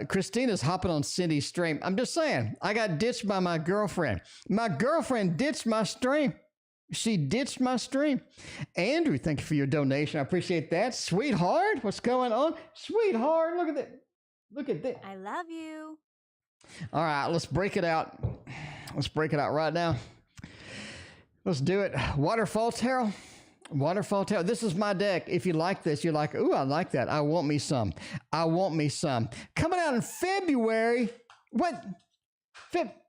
[SPEAKER 1] Christina's hopping on Cindy's stream. I'm just saying, I got ditched by my girlfriend. My girlfriend ditched my stream. She ditched my stream. Andrew, thank you for your donation. I appreciate that. Sweetheart, what's going on? Sweetheart, look at that. Look at that.
[SPEAKER 2] I love you.
[SPEAKER 1] All right, let's break it out. Let's break it out right now. Let's do it. Waterfall Tarot. Waterfall Tarot. This is my deck. If you like this, you're like, ooh, I like that. I want me some. Coming out in February. What?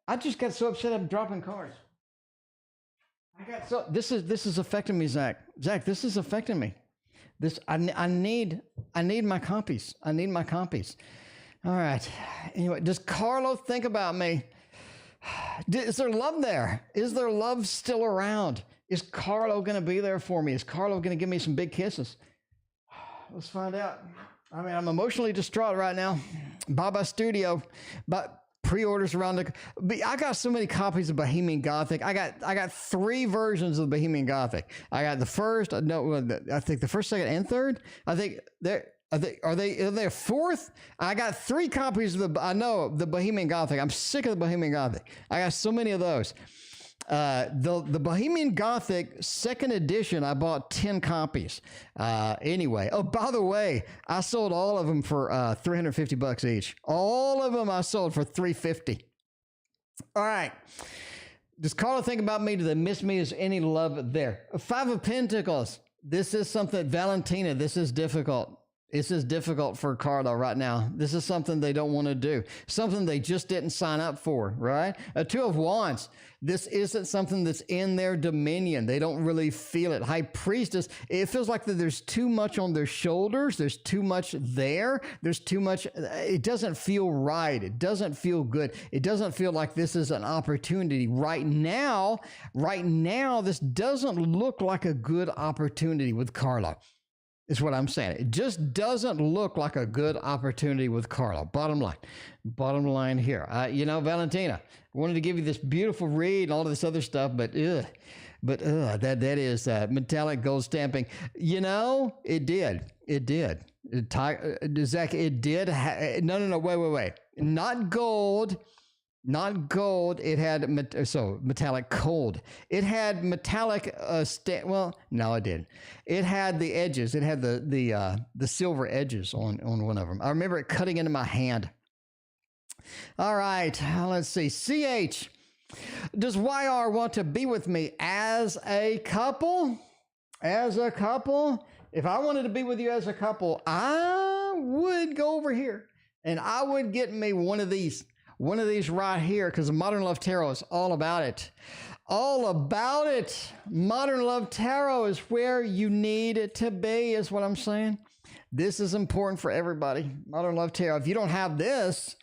[SPEAKER 1] I just got so upset I'm dropping cards. This is affecting me, Zach. Zach, this is affecting me. I need my copies. All right. Anyway, does Carlo think about me? Is there love there? Is there love still around? Is Carlo going to be there for me? Is Carlo going to give me some big kisses? Let's find out. I mean, I'm emotionally distraught right now. Baba Studio, but pre-orders around I got so many copies of Bohemian Gothic. I got 3 versions of Bohemian Gothic. I got the first, I think the first, second, and third. I think are they a fourth? I got 3 copies of the Bohemian Gothic. I'm sick of the Bohemian Gothic. I got so many of those. The Bohemian Gothic second edition, I bought 10 copies. Anyway, oh, by the way, I sold all of them for $350 each. All of them I sold for $350. All right. Does Carla think about me? Do they miss me? Is any love there? 5 of Pentacles. This is something, Valentina, this is difficult. This is difficult for Carlo right now. This is something they don't want to do. Something they just didn't sign up for, right? A 2 of Wands. This isn't something that's in their dominion. They don't really feel it. High Priestess. It feels like that there's too much on their shoulders. There's too much there. There's too much. It doesn't feel right. It doesn't feel good. It doesn't feel like this is an opportunity. Right now, this doesn't look like a good opportunity with Carlo. Is what I'm saying. It just doesn't look like a good opportunity with Carlo. Bottom line here. Valentina, I wanted to give you this beautiful read and all of this other stuff, but that is metallic gold stamping. It did. Zach, it did. No, wait. Not gold. It had metallic cold. It had metallic no, it didn't. It had the edges. It had the silver edges on one of them. I remember it cutting into my hand. All right, let's see. CH, does YR want to be with me as a couple? If I wanted to be with you as a couple, I would go over here and I would get me one of these right here, because Modern Love Tarot is all about it. Modern Love Tarot is where you need it to be, is what I'm saying. This is important for everybody. Modern Love Tarot. If you don't have this,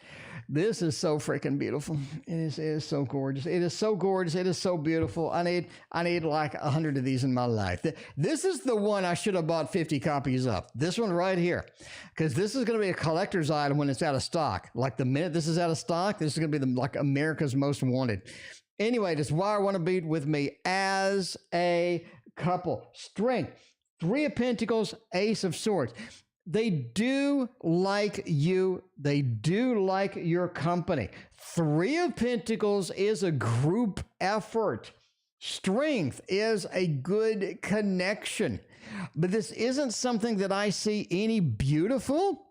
[SPEAKER 1] This is so freaking beautiful. It is so gorgeous. It is so gorgeous. It is so beautiful. I need like 100 of these in my life. This is the one I should have bought 50 copies of. This one right here, because this is going to be a collector's item when it's out of stock. Like the minute this is out of stock, this is going to be like America's most wanted. Anyway, this is why I want to be with me as a couple. Strength, 3 of Pentacles, Ace of Swords. They do like you. They do like your company. 3 of Pentacles is a group effort. Strength is a good connection. But this isn't something that I see any beautiful.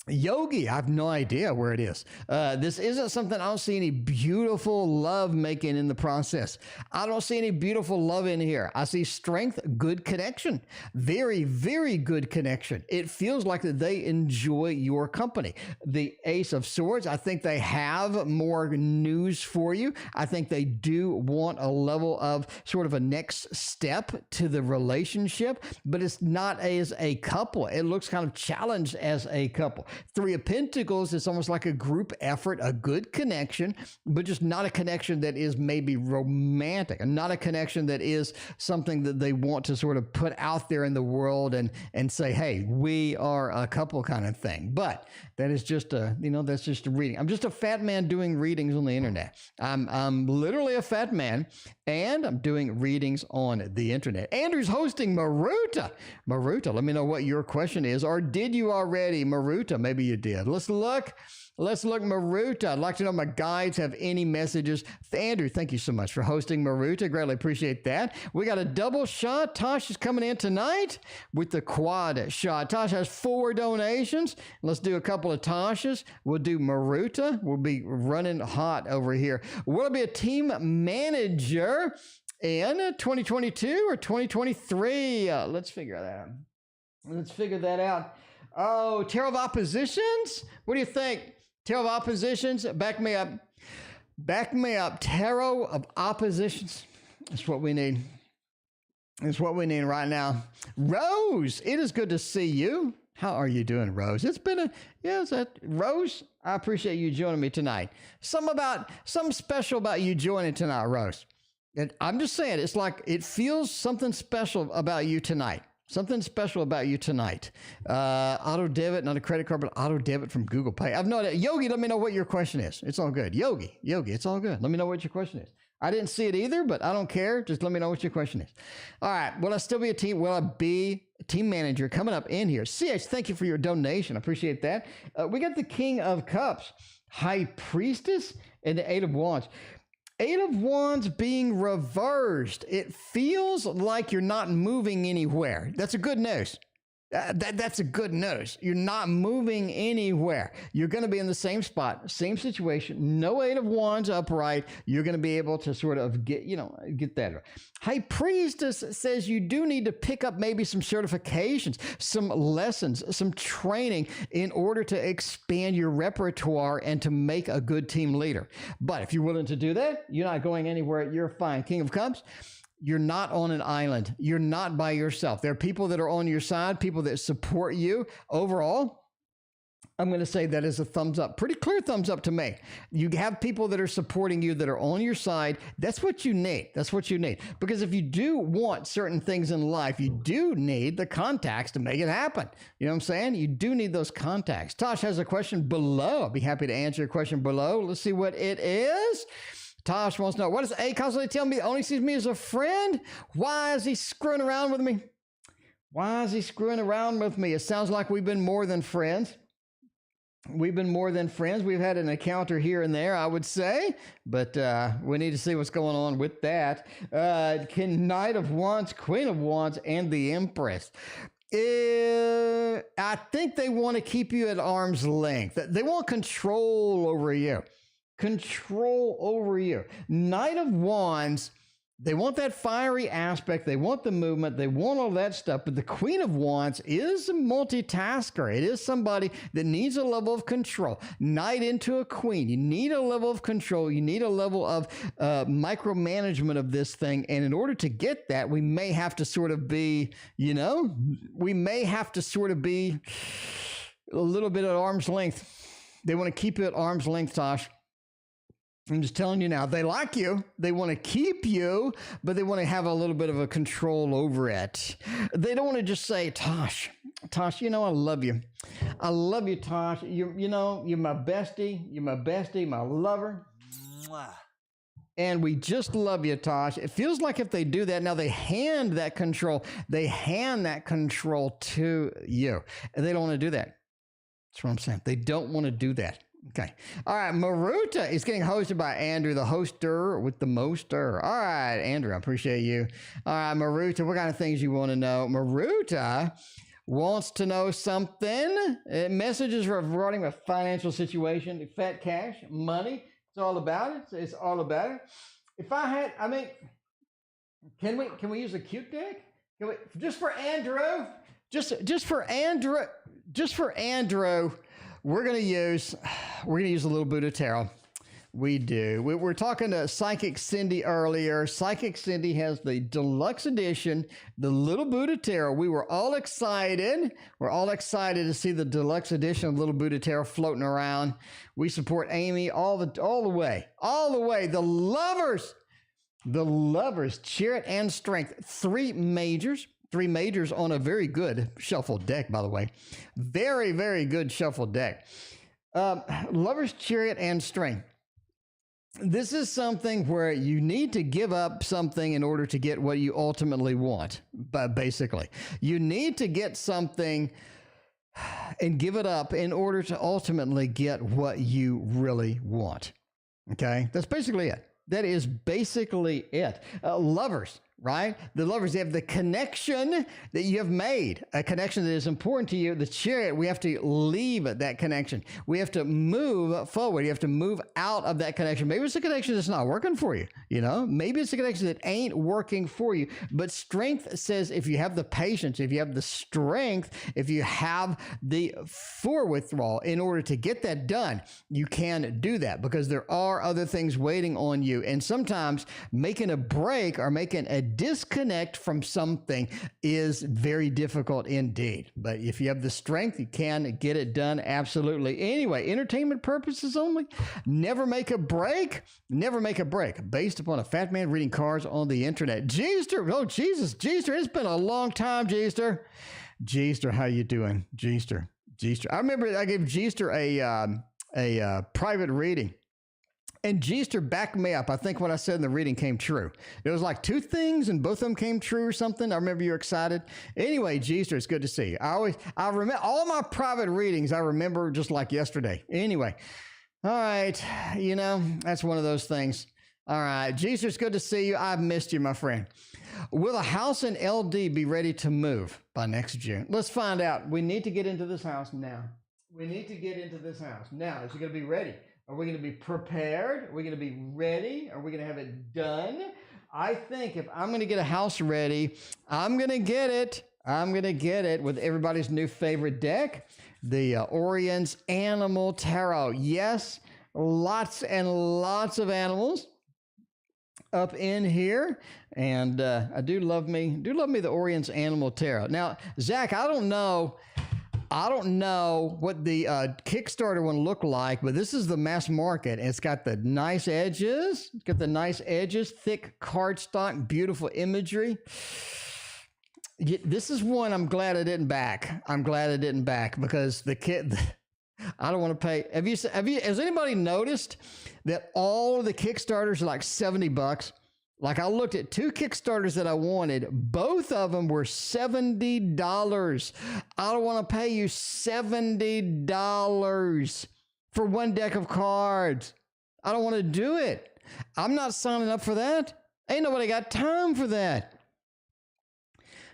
[SPEAKER 1] Yogi, I have no idea where it is. This isn't something I don't see any beautiful love making in the process. I don't see any beautiful love in here. I see strength, good connection, very, very good connection. It feels like that they enjoy your company. The Ace of Swords, I think they have more news for you. I think they do want a level of sort of a next step to the relationship, but it's not as a couple. It looks kind of challenged as a couple. 3 of Pentacles is almost like a group effort, a good connection, but just not a connection that is maybe romantic, and not a connection that is something that they want to sort of put out there in the world and say, hey, we are a couple kind of thing. But that is just that's just a reading. I'm just a fat man doing readings on the internet. I'm literally a fat man, and I'm doing readings on the internet. Andrew's hosting Maruta. Maruta, let me know what your question is, or did you already, Maruta? Maybe you did. Let's look, Maruta. I'd like to know if my guides have any messages. Andrew, thank you so much for hosting Maruta. Greatly appreciate that. We got a double shot. Tosh is coming in tonight with the quad shot. Tosh has 4 donations. Let's do a couple of Toshes. We'll do Maruta. We'll be running hot over here. Will I be a team manager in 2022 or 2023? Let's figure that out. Oh, Tarot of Oppositions? What do you think? Tarot of Oppositions? Back me up. Tarot of Oppositions. That's what we need. It's what we need right now. Rose, it is good to see you. How are you doing, Rose? It's been Rose, I appreciate you joining me tonight. Something special about you joining tonight, Rose. And I'm just saying, it's like it feels something special about you tonight. Something special about you tonight. Auto debit, not a credit card, but auto debit from Google Pay. I've no idea. Yogi, let me know what your question is. It's all good. Yogi, it's all good. Let me know what your question is. I didn't see it either, but I don't care. Just let me know what your question is. All right. Will I still be a team? Will I be a team manager coming up in here? CH, thank you for your donation. I appreciate that. We got the King of Cups, High Priestess, and the 8 of Wands. 8 of Wands being reversed. It feels like you're not moving anywhere. That's a good news. That's a good news. You're not moving anywhere. You're going to be in the same spot, same situation. No 8 of Wands upright. You're going to be able to sort of get that. High Priestess says you do need to pick up maybe some certifications, some lessons, some training in order to expand your repertoire and to make a good team leader. But if you're willing to do that, you're not going anywhere. You're fine. King of Cups. You're not on an island. You're not by yourself. There are people that are on your side, people that support you. Overall, I'm going to say that is a thumbs up, pretty clear thumbs up to me. You have people that are supporting you, that are on your side. That's what you need. That's what you need. Because if you do want certain things in life, you do need the contacts to make it happen. You know what I'm saying? You do need those contacts. Tosh has a question below. I'll be happy to answer your question below. Let's see what it is. Tosh wants to know, what does A constantly tell me? Only sees me as a friend? Why is he screwing around with me? It sounds like we've been more than friends. We've had an encounter here and there, I would say, but we need to see what's going on with that. Knight of Wands, Queen of Wands, and the Empress. I think they want to keep you at arm's length. They want control over you. Knight of Wands, they want that fiery aspect. They want the movement. They want all that stuff. But the Queen of Wands is a multitasker. It is somebody that needs a level of control. Knight into a queen. You need a level of control. You need a level of micromanagement of this thing. And in order to get that, we may have to sort of be, a little bit at arm's length. They want to keep you at arm's length, Tosh. I'm just telling you now, they like you. They want to keep you, but they want to have a little bit of a control over it. They don't want to just say, Tosh, I love you. I love you, Tosh. You're my bestie. You're my bestie, my lover. Mwah. And we just love you, Tosh. It feels like if they do that, now they hand that control to you. And they don't want to do that. That's what I'm saying. They don't want to do that. Okay. All right. Maruta is getting hosted by Andrew, the hoster with the moster. All right, Andrew, I appreciate you. All right, Maruta, what kind of things you want to know? Maruta wants to know something. Messages regarding a financial situation, fat cash, money. It's all about it. It's all about it. If I had, can we use a cute deck? Just for Andrew, we're gonna use a little Buddha Tarot. We do. We're talking to Psychic Cindy earlier. Psychic Cindy has the deluxe edition, the Little Buddha Tarot. We were all excited. We're all excited to see the deluxe edition of Little Buddha Tarot floating around. We support Amy all the way. The lovers, Chariot and Strength. Three majors on a very good shuffled deck, by the way. Very, very good shuffled deck. Lovers, Chariot, and Strength. This is something where you need to give up something in order to get what you ultimately want. But basically, you need to get something and give it up in order to ultimately get what you really want. Okay? That's basically it. That is basically it. Lovers, right? The lovers, they have the connection that you have made, a connection that is important to you. The Chariot, we have to leave that connection. We have to move forward. You have to move out of that connection. Maybe it's a connection that's not working for you, Maybe it's a connection that ain't working for you. But Strength says if you have the patience, if you have the strength, if you have the forewithal in order to get that done, you can do that because there are other things waiting on you. And sometimes making a break or making a disconnect from something is very difficult indeed. But if you have the strength, you can get it done. Absolutely. Anyway, entertainment purposes only. Never make a break. Never make a break. Based upon a fat man reading cards on the internet. Jeester. Oh, Jesus. Jeester. It's been a long time, Jeester. Jeester, how you doing? Jeester. I remember I gave Jeester a private reading. And Jeester backed me up. I think what I said in the reading came true. It was like two things and both of them came true or something. I remember you were excited. Anyway, Jeester, it's good to see you. I remember all my private readings. I remember just like yesterday. Anyway. All right. That's one of those things. All right. Jeester, it's good to see you. I've missed you, my friend. Will a house in LD be ready to move by next June? Let's find out. We need to get into this house now. Is it going to be ready? Are we going to be prepared? Are we going to be ready? Are we going to have it done? I think if I'm going to get a house ready, I'm going to get it with everybody's new favorite deck, the Orion's Animal Tarot. Yes, lots and lots of animals up in here. And I do love me the Orion's Animal Tarot. Now, Zach, I don't know what the Kickstarter one looked like, but this is the mass market. It's got the nice edges. Thick cardstock, beautiful imagery. This is one I'm glad I didn't back. Because the kid, I don't want to pay. Has anybody noticed that all of the Kickstarters are like $70? Like I looked at two Kickstarters that I wanted. Both of them were $70. I don't want to pay you $70 for one deck of cards. I don't want to do it. I'm not signing up for that. Ain't nobody got time for that.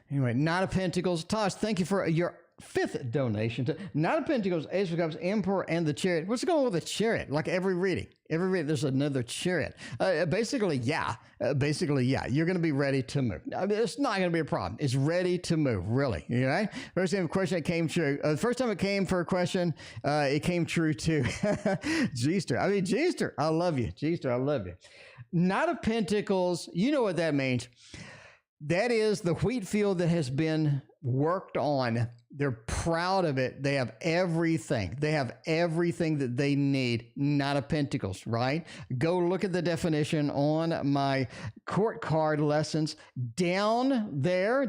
[SPEAKER 1] Anyway, Knight of Pentacles. Tosh, thank you for your 5th donation to Knight of Pentacles, Ace of Cups, Emperor, and the Chariot. What's going on with the Chariot? Like every reading, there's another Chariot. Basically, yeah. You're going to be ready to move. It's not going to be a problem. It's ready to move, really. Right? First time a question, it came true. The first time it came for a question, it came true too. Jeester. Jeester, I love you. Jeester, I love you. Knight of Pentacles, you know what that means. That is the wheat field that has been worked on. They're proud of it. They have everything. They have everything that they need. Knight of Pentacles, right? Go look at the definition on my court card lessons down there,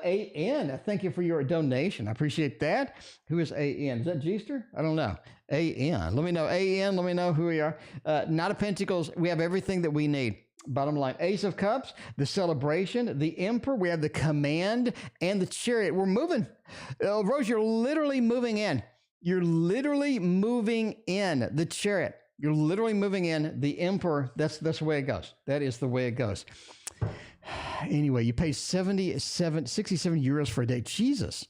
[SPEAKER 1] AN. Thank you for your donation. I appreciate that. Who is AN? Is that G-ster? I don't know. AN. Let me know. AN. Let me know who we are. Knight of Pentacles. We have everything that we need. Bottom line, Ace of Cups, the celebration, the Emperor, we have the command, and the Chariot. We're moving. Rose, you're literally moving in. You're literally moving in. The Chariot. You're literally moving in. The Emperor, that's the way it goes. That is the way it goes. Anyway, you pay 67 euros for a day. Jesus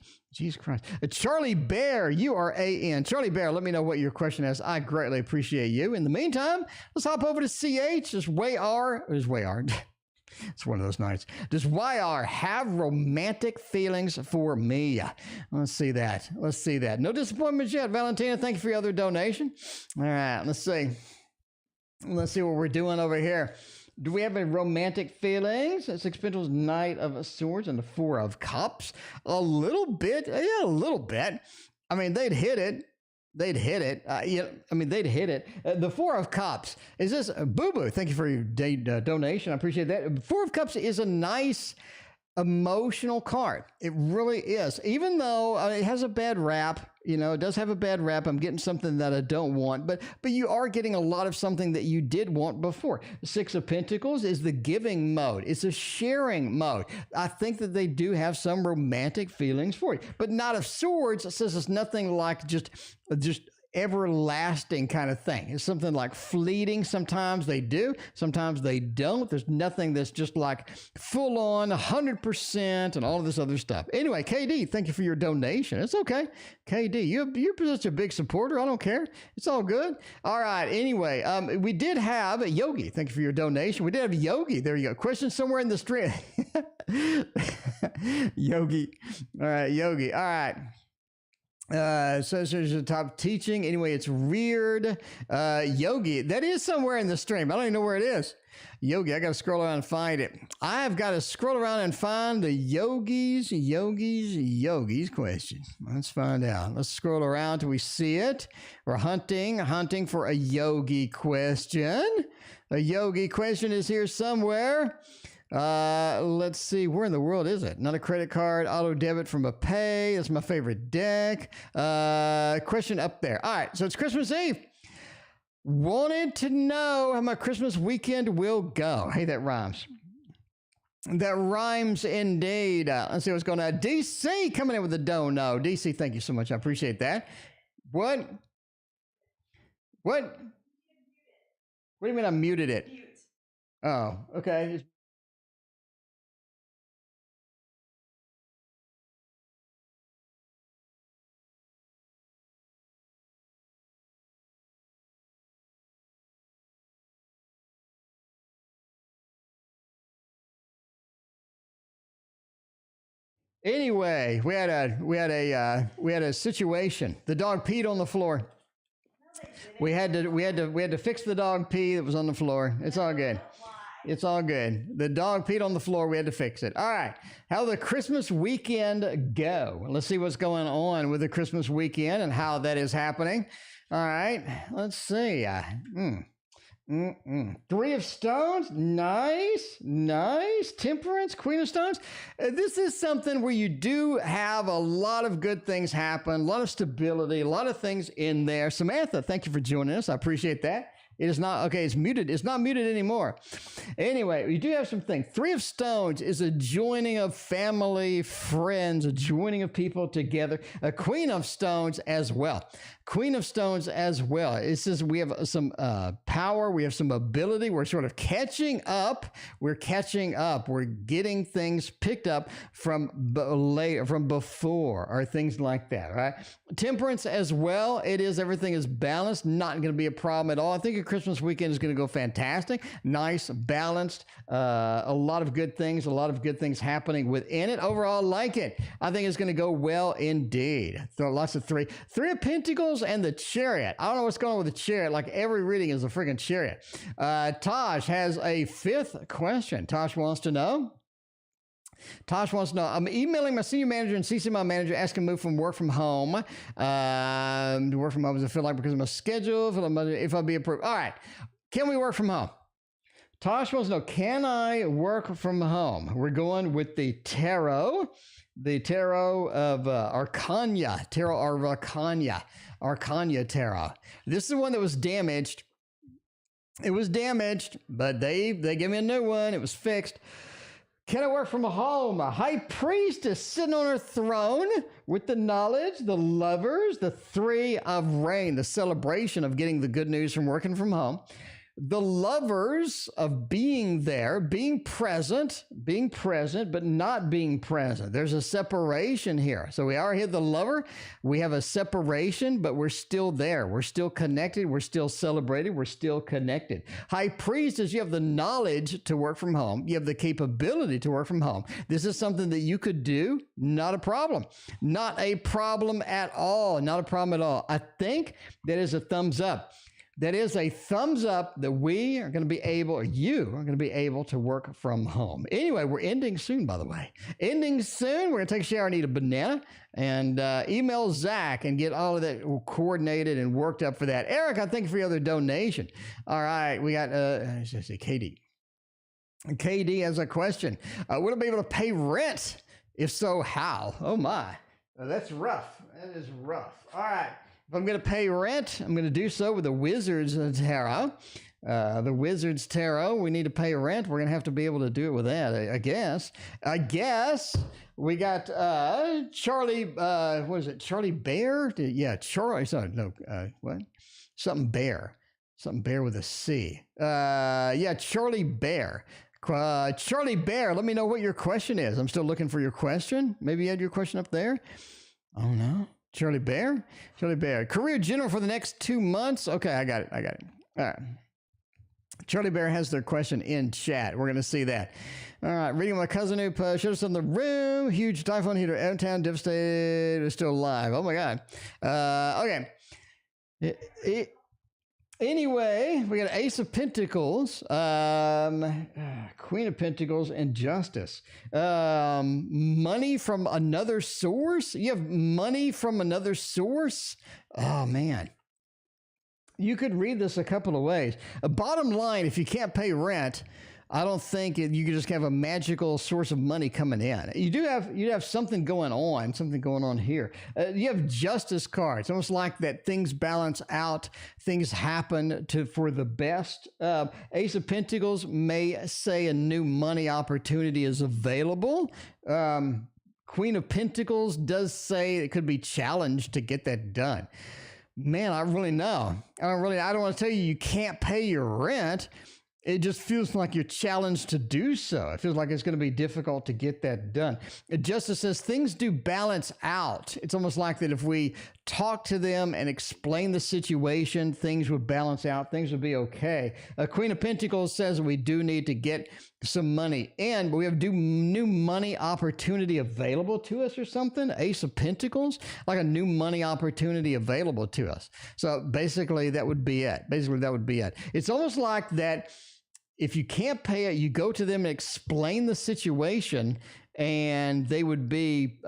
[SPEAKER 1] Christ. Charlie Bear, you are AN. Charlie Bear, let me know what your question is. I greatly appreciate you. In the meantime, let's hop over to CH. Does YR. It's one of those nights. Does YR have romantic feelings for me? Let's see that. No disappointments yet. Valentina, thank you for your other donation. All right, let's see. Let's see what we're doing over here. Do we have any romantic feelings? Six Pentacles, Knight of Swords, and the Four of Cups. A little bit. Yeah, a little bit. I mean, they'd hit it. They'd hit it. The Four of Cups. Is this Boo Boo? Thank you for your donation. I appreciate that. Four of Cups is a nice emotional card. It really is. Even though it has a bad rap, it does have a bad rap. I'm getting something that I don't want, but you are getting a lot of something that you did want before. Six of Pentacles is the giving mode. It's a sharing mode. I think that they do have some romantic feelings for you, but Knight of Swords says it's nothing like just everlasting kind of thing. It's something like fleeting. Sometimes they do, sometimes they don't. There's nothing that's just like full on 100% and all of this other stuff. Anyway, KD, thank you for your donation. It's okay. KD, you're such a big supporter. I don't care. It's all good. All right. Anyway, we did have Yogi. Thank you for your donation. We did have Yogi. There you go. Question somewhere in the stream. Yogi. All right. Yogi. All right. So there's the top teaching. Anyway, it's reared. Yogi, that is somewhere in the stream. I don't even know where it is. Yogi, I got to scroll around and find it. I've got to scroll around and find the Yogi's question. Let's find out. Let's scroll around till we see it. We're hunting for a Yogi question. A Yogi question is here somewhere. Let's see. Where in the world is it? Not a credit card. Auto debit from a pay. That's my favorite deck. Question up there. All right. So it's Christmas Eve. Wanted to know how my Christmas weekend will go. Hey, that rhymes. That rhymes indeed. Let's see what's going on. DC coming in with a dono. DC, thank you so much. I appreciate that. What? What do you mean I muted it? Oh, okay. Anyway, we had a situation. The dog peed on the floor. We had to fix the dog pee that was on the floor. It's all good. It's all good. The dog peed on the floor. We had to fix it. All right. How the Christmas weekend go? Let's see what's going on with the Christmas weekend and how that is happening. All right. Let's see. Three of Stones, nice. Temperance, Queen of Stones. This is something where you do have a lot of good things happen, a lot of stability, a lot of things in there. Samantha, thank you for joining us. I appreciate that. It is not, okay, it's muted. It's not muted anymore. Anyway, we do have some things. Three of Stones is a joining of family, friends, a joining of people together. A Queen of Stones as well. Queen of Stones as well. It says we have some power. We have some ability. We're sort of catching up. We're catching up. We're getting things picked up from before or things like that, right? Temperance as well. It is, everything is balanced. Not going to be a problem at all. I think your Christmas weekend is going to go fantastic. Nice, balanced, a lot of good things happening within it. Overall, like it. I think it's going to go well indeed. So lots of three of Pentacles and the Chariot. I don't know what's going on with the Chariot. Like every reading is a freaking Chariot. Tosh has a fifth question. Tosh wants to know, Tosh wants to know, I'm emailing my senior manager and CC my manager asking to move from work from home. To work from home does it feel like because of my schedule, if I'll be approved. All right. Can we work from home? Tosh wants to know, can I work from home? We're going with the tarot of Arcana, Tarot of Arcana Tarot. This is the one that was damaged. It was damaged, but they gave me a new one. It was fixed. Can I work from home? A high priestess sitting on her throne with the knowledge, the lovers, the three of rain, the celebration of getting the good news from working from home. The lovers of being there, being present, but not being present. There's a separation here. So we are here, the lover. We have a separation, but we're still there. We're still connected. We're still celebrated. We're still connected. High priestess, you have the knowledge to work from home. You have the capability to work from home. This is something that you could do. Not a problem. Not a problem at all. Not a problem at all. I think that is a thumbs up. That is a thumbs up that we are going to be able, or you are going to be able to work from home. Anyway, we're ending soon, by the way. Ending soon. We're going to take a shower and eat a banana and email Zach and get all of that coordinated and worked up for that. Eric, I thank you for your other donation. All right. We got, KD. KD has a question. Will I be able to pay rent? If so, how? Oh, my. That's rough. That is rough. All right. If I'm going to pay rent, I'm going to do so with the Wizard's Tarot. The Wizard's Tarot, we need to pay rent. We're going to have to be able to do it with that, I guess. We got Charlie, what is it, Charlie Bear? Yeah, Charlie, what? Something Bear with a C. Yeah, Charlie Bear. Charlie Bear, let me know what your question is. I'm still looking for your question. Maybe you had your question up there. Oh, no. Charlie Bear? Career general for the next 2 months. Okay, I got it. All right. Charlie Bear has their question in chat. We're going to see that. All right. Reading my cousin who showed us in the room. Huge typhoon hitter. Downtown devastated. Is still alive. Oh, my God. Okay. Anyway, we got Ace of Pentacles, Queen of Pentacles, and Justice. Money from another source? You have money from another source? Oh, man. You could read this a couple of ways. Bottom line, if you can't pay rent, I don't think you could just have a magical source of money coming in. You have something going on here. You have justice cards, almost like that things balance out, things happen for the best. Ace of Pentacles may say a new money opportunity is available. Queen of Pentacles does say it could be challenged to get that done. Man, I really know. I don't want to tell you can't pay your rent. It just feels like you're challenged to do so. It feels like it's going to be difficult to get that done. Justice says things do balance out. It's almost like that if we talk to them and explain the situation, things would balance out. Things would be okay. Queen of Pentacles says we do need to get some money in, but we have new money opportunity available to us or something. Ace of Pentacles, like a new money opportunity available to us. So basically that would be it. It's almost like that. If you can't pay it, you go to them and explain the situation, and they would be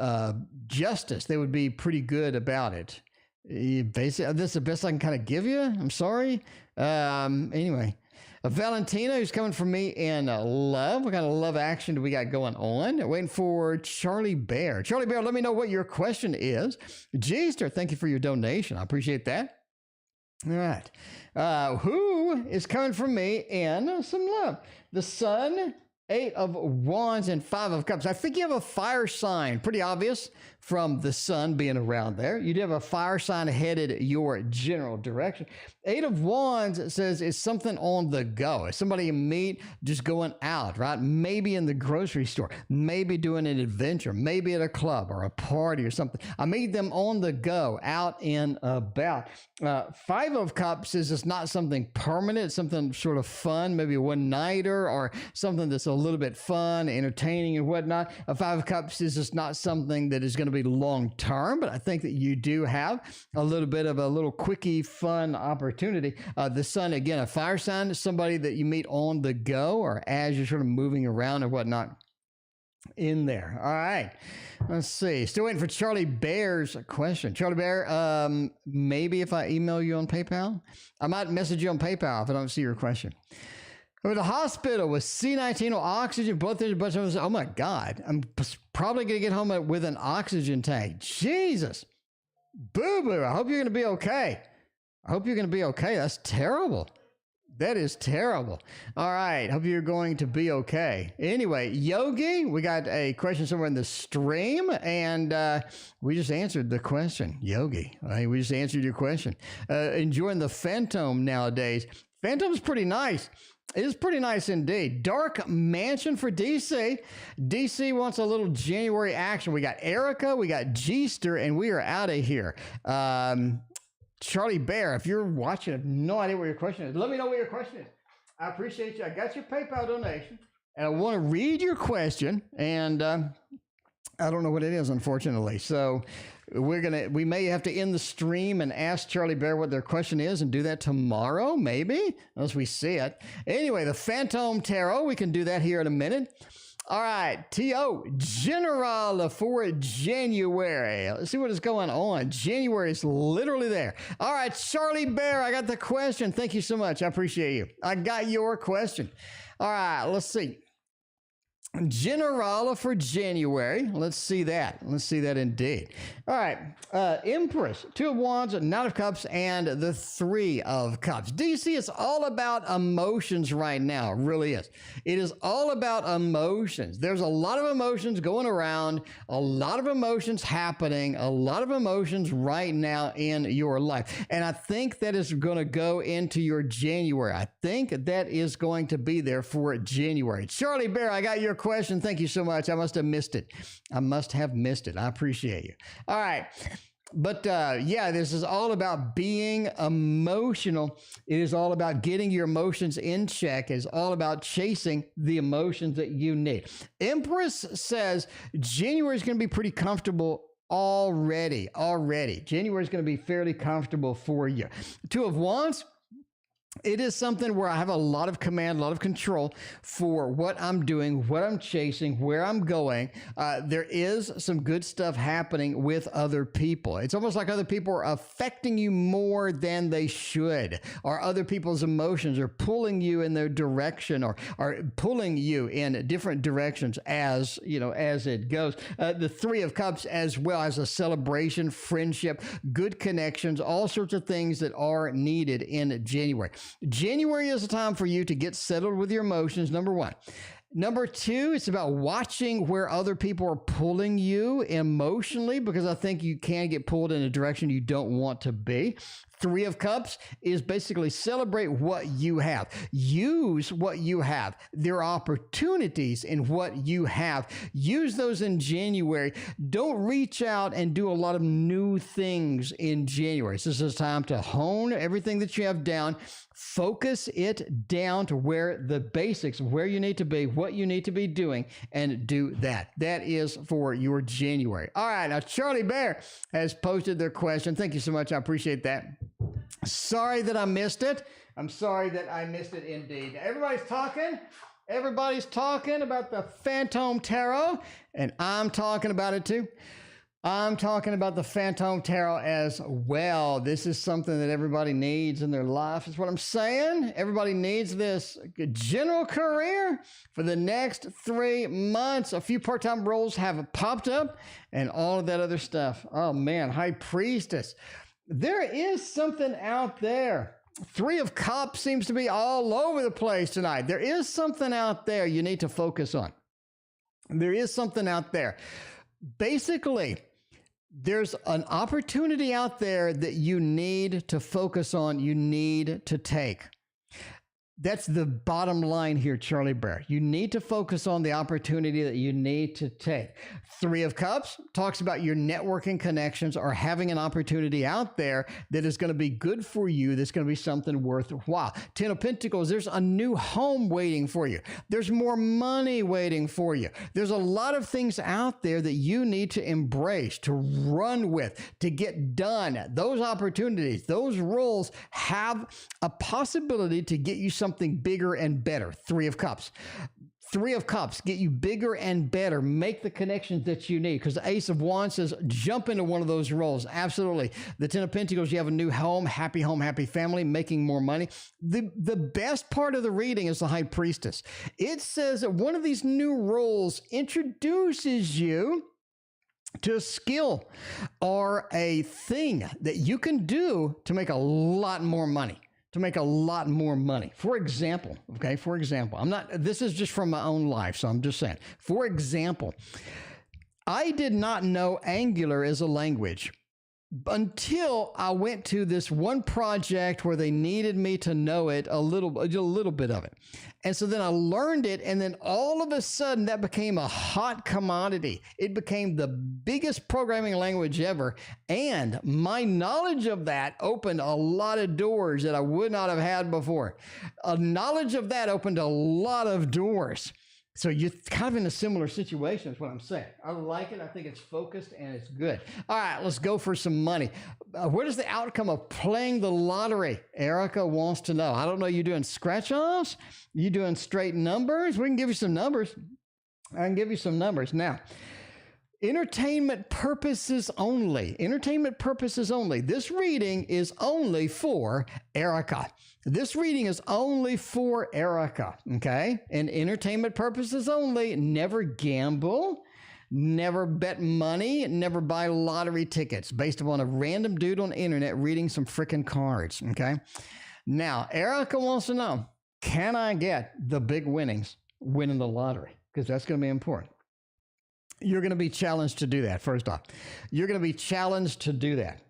[SPEAKER 1] justice. They would be pretty good about it. Basically, this is the best I can kind of give you. I'm sorry. Anyway, Valentina, who's coming from me in love. What kind of love action do we got going on? Waiting for Charlie Bear. Charlie Bear, let me know what your question is. G-Star, thank you for your donation. I appreciate that. All right. Who is coming from me in some love? The Sun, 8 of Wands, and 5 of Cups. I think you have a fire sign. Pretty obvious from the Sun being around there. You do have a fire sign headed your general direction. 8 of Wands says it's something on the go. It's somebody you meet just going out, right? Maybe in the grocery store, maybe doing an adventure, maybe at a club or a party or something. I meet them on the go, out and about. 5 of Cups is it's not something permanent, it's something sort of fun, maybe a one-nighter or something that's a little bit fun, entertaining and whatnot. A 5 of Cups is just not something that is going to be long-term, but I think that you do have a little bit of a little quickie, fun opportunity. The Sun, again, a fire sign is somebody that you meet on the go or as you're sort of moving around or whatnot. in there. All right. Let's see. Still waiting for Charlie Bear's question. Charlie Bear, maybe if I email you on PayPal, I might message you on PayPal if I don't see your question. I'm at the hospital with C19 oxygen, blood pressure, bunch of. Oh my God. I'm probably going to get home with an oxygen tank. Jesus. Boo-boo. I hope you're going to be okay. I hope you're going to be okay. That's terrible. That is terrible. All right. Hope you're going to be okay. Anyway, Yogi, we got a question somewhere in the stream, and we just answered the question. Yogi, right? We just answered your question. Enjoying the Phantom nowadays. Phantom's pretty nice. It is pretty nice indeed. Dark Mansion for DC. DC wants a little January action. We got Erica, we got G-Ster, and we are out of here. Charlie Bear, if you're watching, I have no idea what your question is. Let me know what your question is. I appreciate you. I got your PayPal donation, and I want to read your question, and I don't know what it is, unfortunately. So we may have to end the stream and ask Charlie Bear what their question is and do that tomorrow, maybe, unless we see it. Anyway, the Phantom Tarot, we can do that here in a minute. All right, T.O. General for January. Let's see what is going on. January is literally there. All right, Charlie Bear, I got the question. Thank you so much. I appreciate you. I got your question. All right, let's see. Generala for January. Let's see that. Let's see that indeed. All right. Empress, Two of Wands, Knight of Cups, and the Three of Cups. DC, it's all about emotions right now. It really is. It is all about emotions. There's a lot of emotions going around, a lot of emotions happening, a lot of emotions right now in your life. And I think that is going to go into your January. I think that is going to be there for January. Charlie Bear, I got your question. Thank you so much. I must have missed it. I appreciate you. All right. But yeah, this is all about being emotional. It is all about getting your emotions in check. It is all about chasing the emotions that you need. Empress says January is going to be pretty comfortable already. January is going to be fairly comfortable for you. Two of Wands. It is something where I have a lot of command, a lot of control for what I'm doing, what I'm chasing, where I'm going. There is some good stuff happening with other people. It's almost like other people are affecting you more than they should, or other people's emotions are pulling you in their direction, or pulling you in different directions as it goes. The Three of Cups as well as a celebration, friendship, good connections, all sorts of things that are needed in January. January is a time for you to get settled with your emotions, number one. Number two, it's about watching where other people are pulling you emotionally, because I think you can get pulled in a direction you don't want to be. Three of Cups is basically celebrate what you have. Use what you have. There are opportunities in what you have. Use those in January. Don't reach out and do a lot of new things in January. So this is time to hone everything that you have down. Focus it down to where the basics, where you need to be, what you need to be doing, and do that. That is for your January. All right, now Charlie Bear has posted their question. Thank you so much. I appreciate that. Sorry that I missed it. I'm sorry that I missed it indeed. Everybody's talking. Everybody's talking about the Phantom Tarot, and I'm talking about it too. I'm talking about the Phantom Tarot as well. This is something that everybody needs in their life, is what I'm saying. Everybody needs this general career for the next 3 months. A few part-time roles have popped up and all of that other stuff. Oh, man. High Priestess. There is something out there. Three of Cups seems to be all over the place tonight. There is something out there you need to focus on. There is something out there. Basically, there's an opportunity out there that you need to focus on, you need to take. That's the bottom line here, Charlie Bear. You need to focus on the opportunity that you need to take. Three of Cups talks about your networking connections or having an opportunity out there that is going to be good for you, that's going to be something worthwhile. Ten of Pentacles, there's a new home waiting for you. There's more money waiting for you. There's a lot of things out there that you need to embrace, to run with, to get done. Those opportunities, those roles have a possibility to get you something bigger and better. Three of Cups. Three of Cups, get you bigger and better. Make the connections that you need, because the Ace of Wands says jump into one of those roles. Absolutely. The Ten of Pentacles, you have a new home, happy family, making more money. The best part of the reading is the High Priestess. It says that one of these new roles introduces you to a skill or a thing that you can do to make a lot more money. For example, this is just from my own life, so I'm just saying. For example, I did not know Angular as a language until I went to this one project where they needed me to know it a little bit of it. And so then I learned it, and then all of a sudden that became a hot commodity. It became the biggest programming language ever, and my knowledge of that opened a lot of doors that I would not have had before. A knowledge of that opened a lot of doors. So you're kind of in a similar situation is what I'm saying. I like it. I think it's focused and it's good. All right, let's go for some money. What is the outcome of playing the lottery? Erica wants to know. I don't know. You doing scratch-offs? You doing straight numbers? We can give you some numbers. I can give you some numbers. Now, entertainment purposes only. Entertainment purposes only. This reading is only for Erica. This reading is only for Erica, okay? And entertainment purposes only. Never gamble, never bet money, never buy lottery tickets based upon a random dude on the internet reading some freaking cards, okay? Now, Erica wants to know, can I get the big winnings winning the lottery? Because that's going to be important. You're going to be challenged to do that, first off. You're going to be challenged to do that.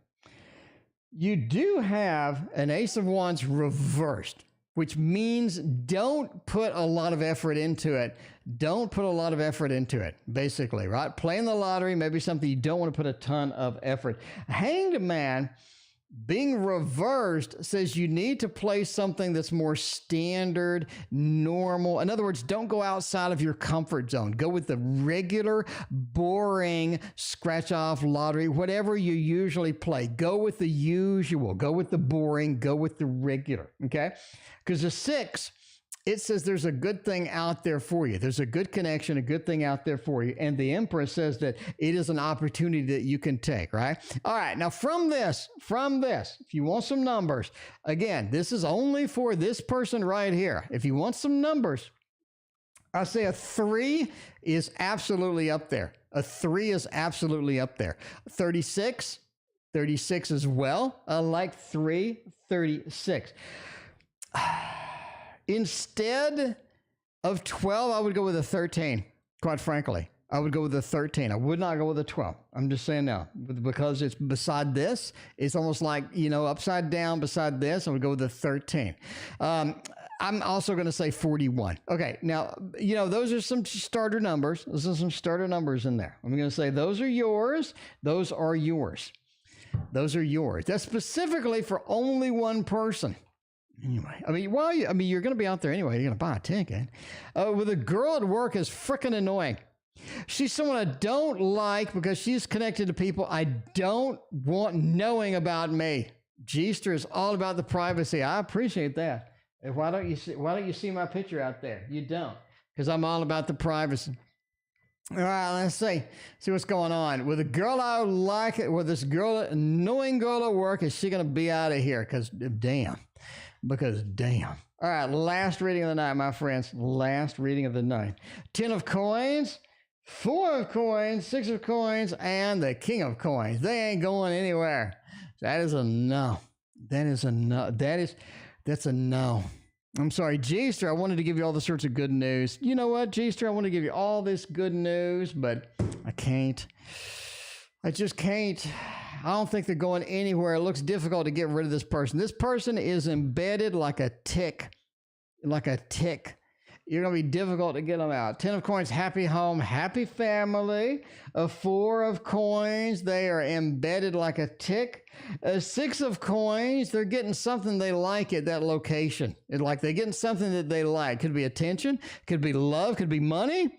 [SPEAKER 1] You do have an Ace of Wands reversed, which means don't put a lot of effort into it. Don't put a lot of effort into it, basically, right? Playing the lottery, maybe something you don't want to put a ton of effort. Hanged Man, being reversed, says you need to play something that's more standard, normal. In other words, don't go outside of your comfort zone. Go with the regular, boring, scratch-off lottery, whatever you usually play. Go with the usual. Go with the boring. Go with the regular, okay? Because the 6, it says there's a good thing out there for you. There's a good connection, a good thing out there for you. And the Empress says that it is an opportunity that you can take, right? All right, now from this, if you want some numbers, again, this is only for this person right here. If you want some numbers, I say a 3 is absolutely up there. A 3 is absolutely up there. 36 as well. I like 3, 36. Instead of 12, I would go with a 13, quite frankly. I would go with a 13. I would not go with a 12. I'm just saying now, because it's beside this. It's almost like, upside down beside this. I would go with a 13. I'm also going to say 41. Okay, now, those are some starter numbers. Those are some starter numbers in there. I'm going to say those are yours. Those are yours. Those are yours. That's specifically for only one person. Anyway, you're going to be out there anyway. You're going to buy a ticket. With a girl at work is freaking annoying. She's someone I don't like because she's connected to people I don't want knowing about me. G-ster is all about the privacy. I appreciate that. Why don't you see my picture out there? You don't, because I'm all about the privacy. All right, let's see what's going on. With a girl I like, with this girl, annoying girl at work, is she going to be out of here? Because damn. All right, last reading of the night, my friends. Last reading of the night. 10 of coins, 4 of coins, 6 of coins, and the King of coins. They ain't going anywhere. That is a no. That's a no. I'm sorry, G-ster, I wanted to give you all the sorts of good news. You know what, G-ster, I want to give you all this good news, but I can't. I just can't. I don't think they're going anywhere. It looks difficult to get rid of this person. This person is embedded like a tick. You're going to be difficult to get them out. 10 of coins, happy home, happy family. A 4 of coins, they are embedded like a tick. A 6 of coins, they're getting something they like at that location. It's like they're getting something that they like. Could be attention, could be love, could be money.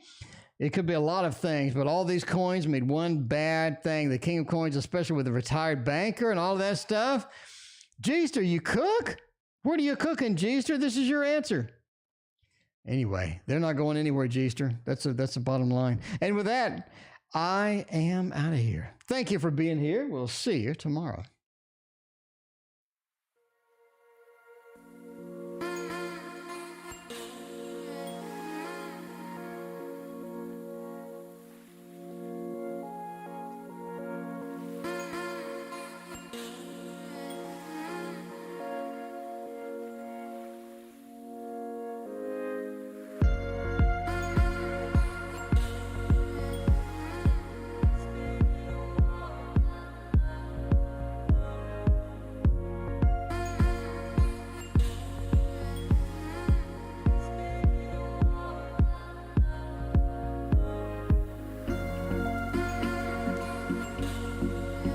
[SPEAKER 1] It could be a lot of things, but all these coins mean one bad thing. The King of Coins, especially with the retired banker and all of that stuff. G-ster, you cook? What are you cooking, G-ster? This is your answer. Anyway, they're not going anywhere, Jeester. That's the bottom line. And with that, I am out of here. Thank you for being here. We'll see you tomorrow.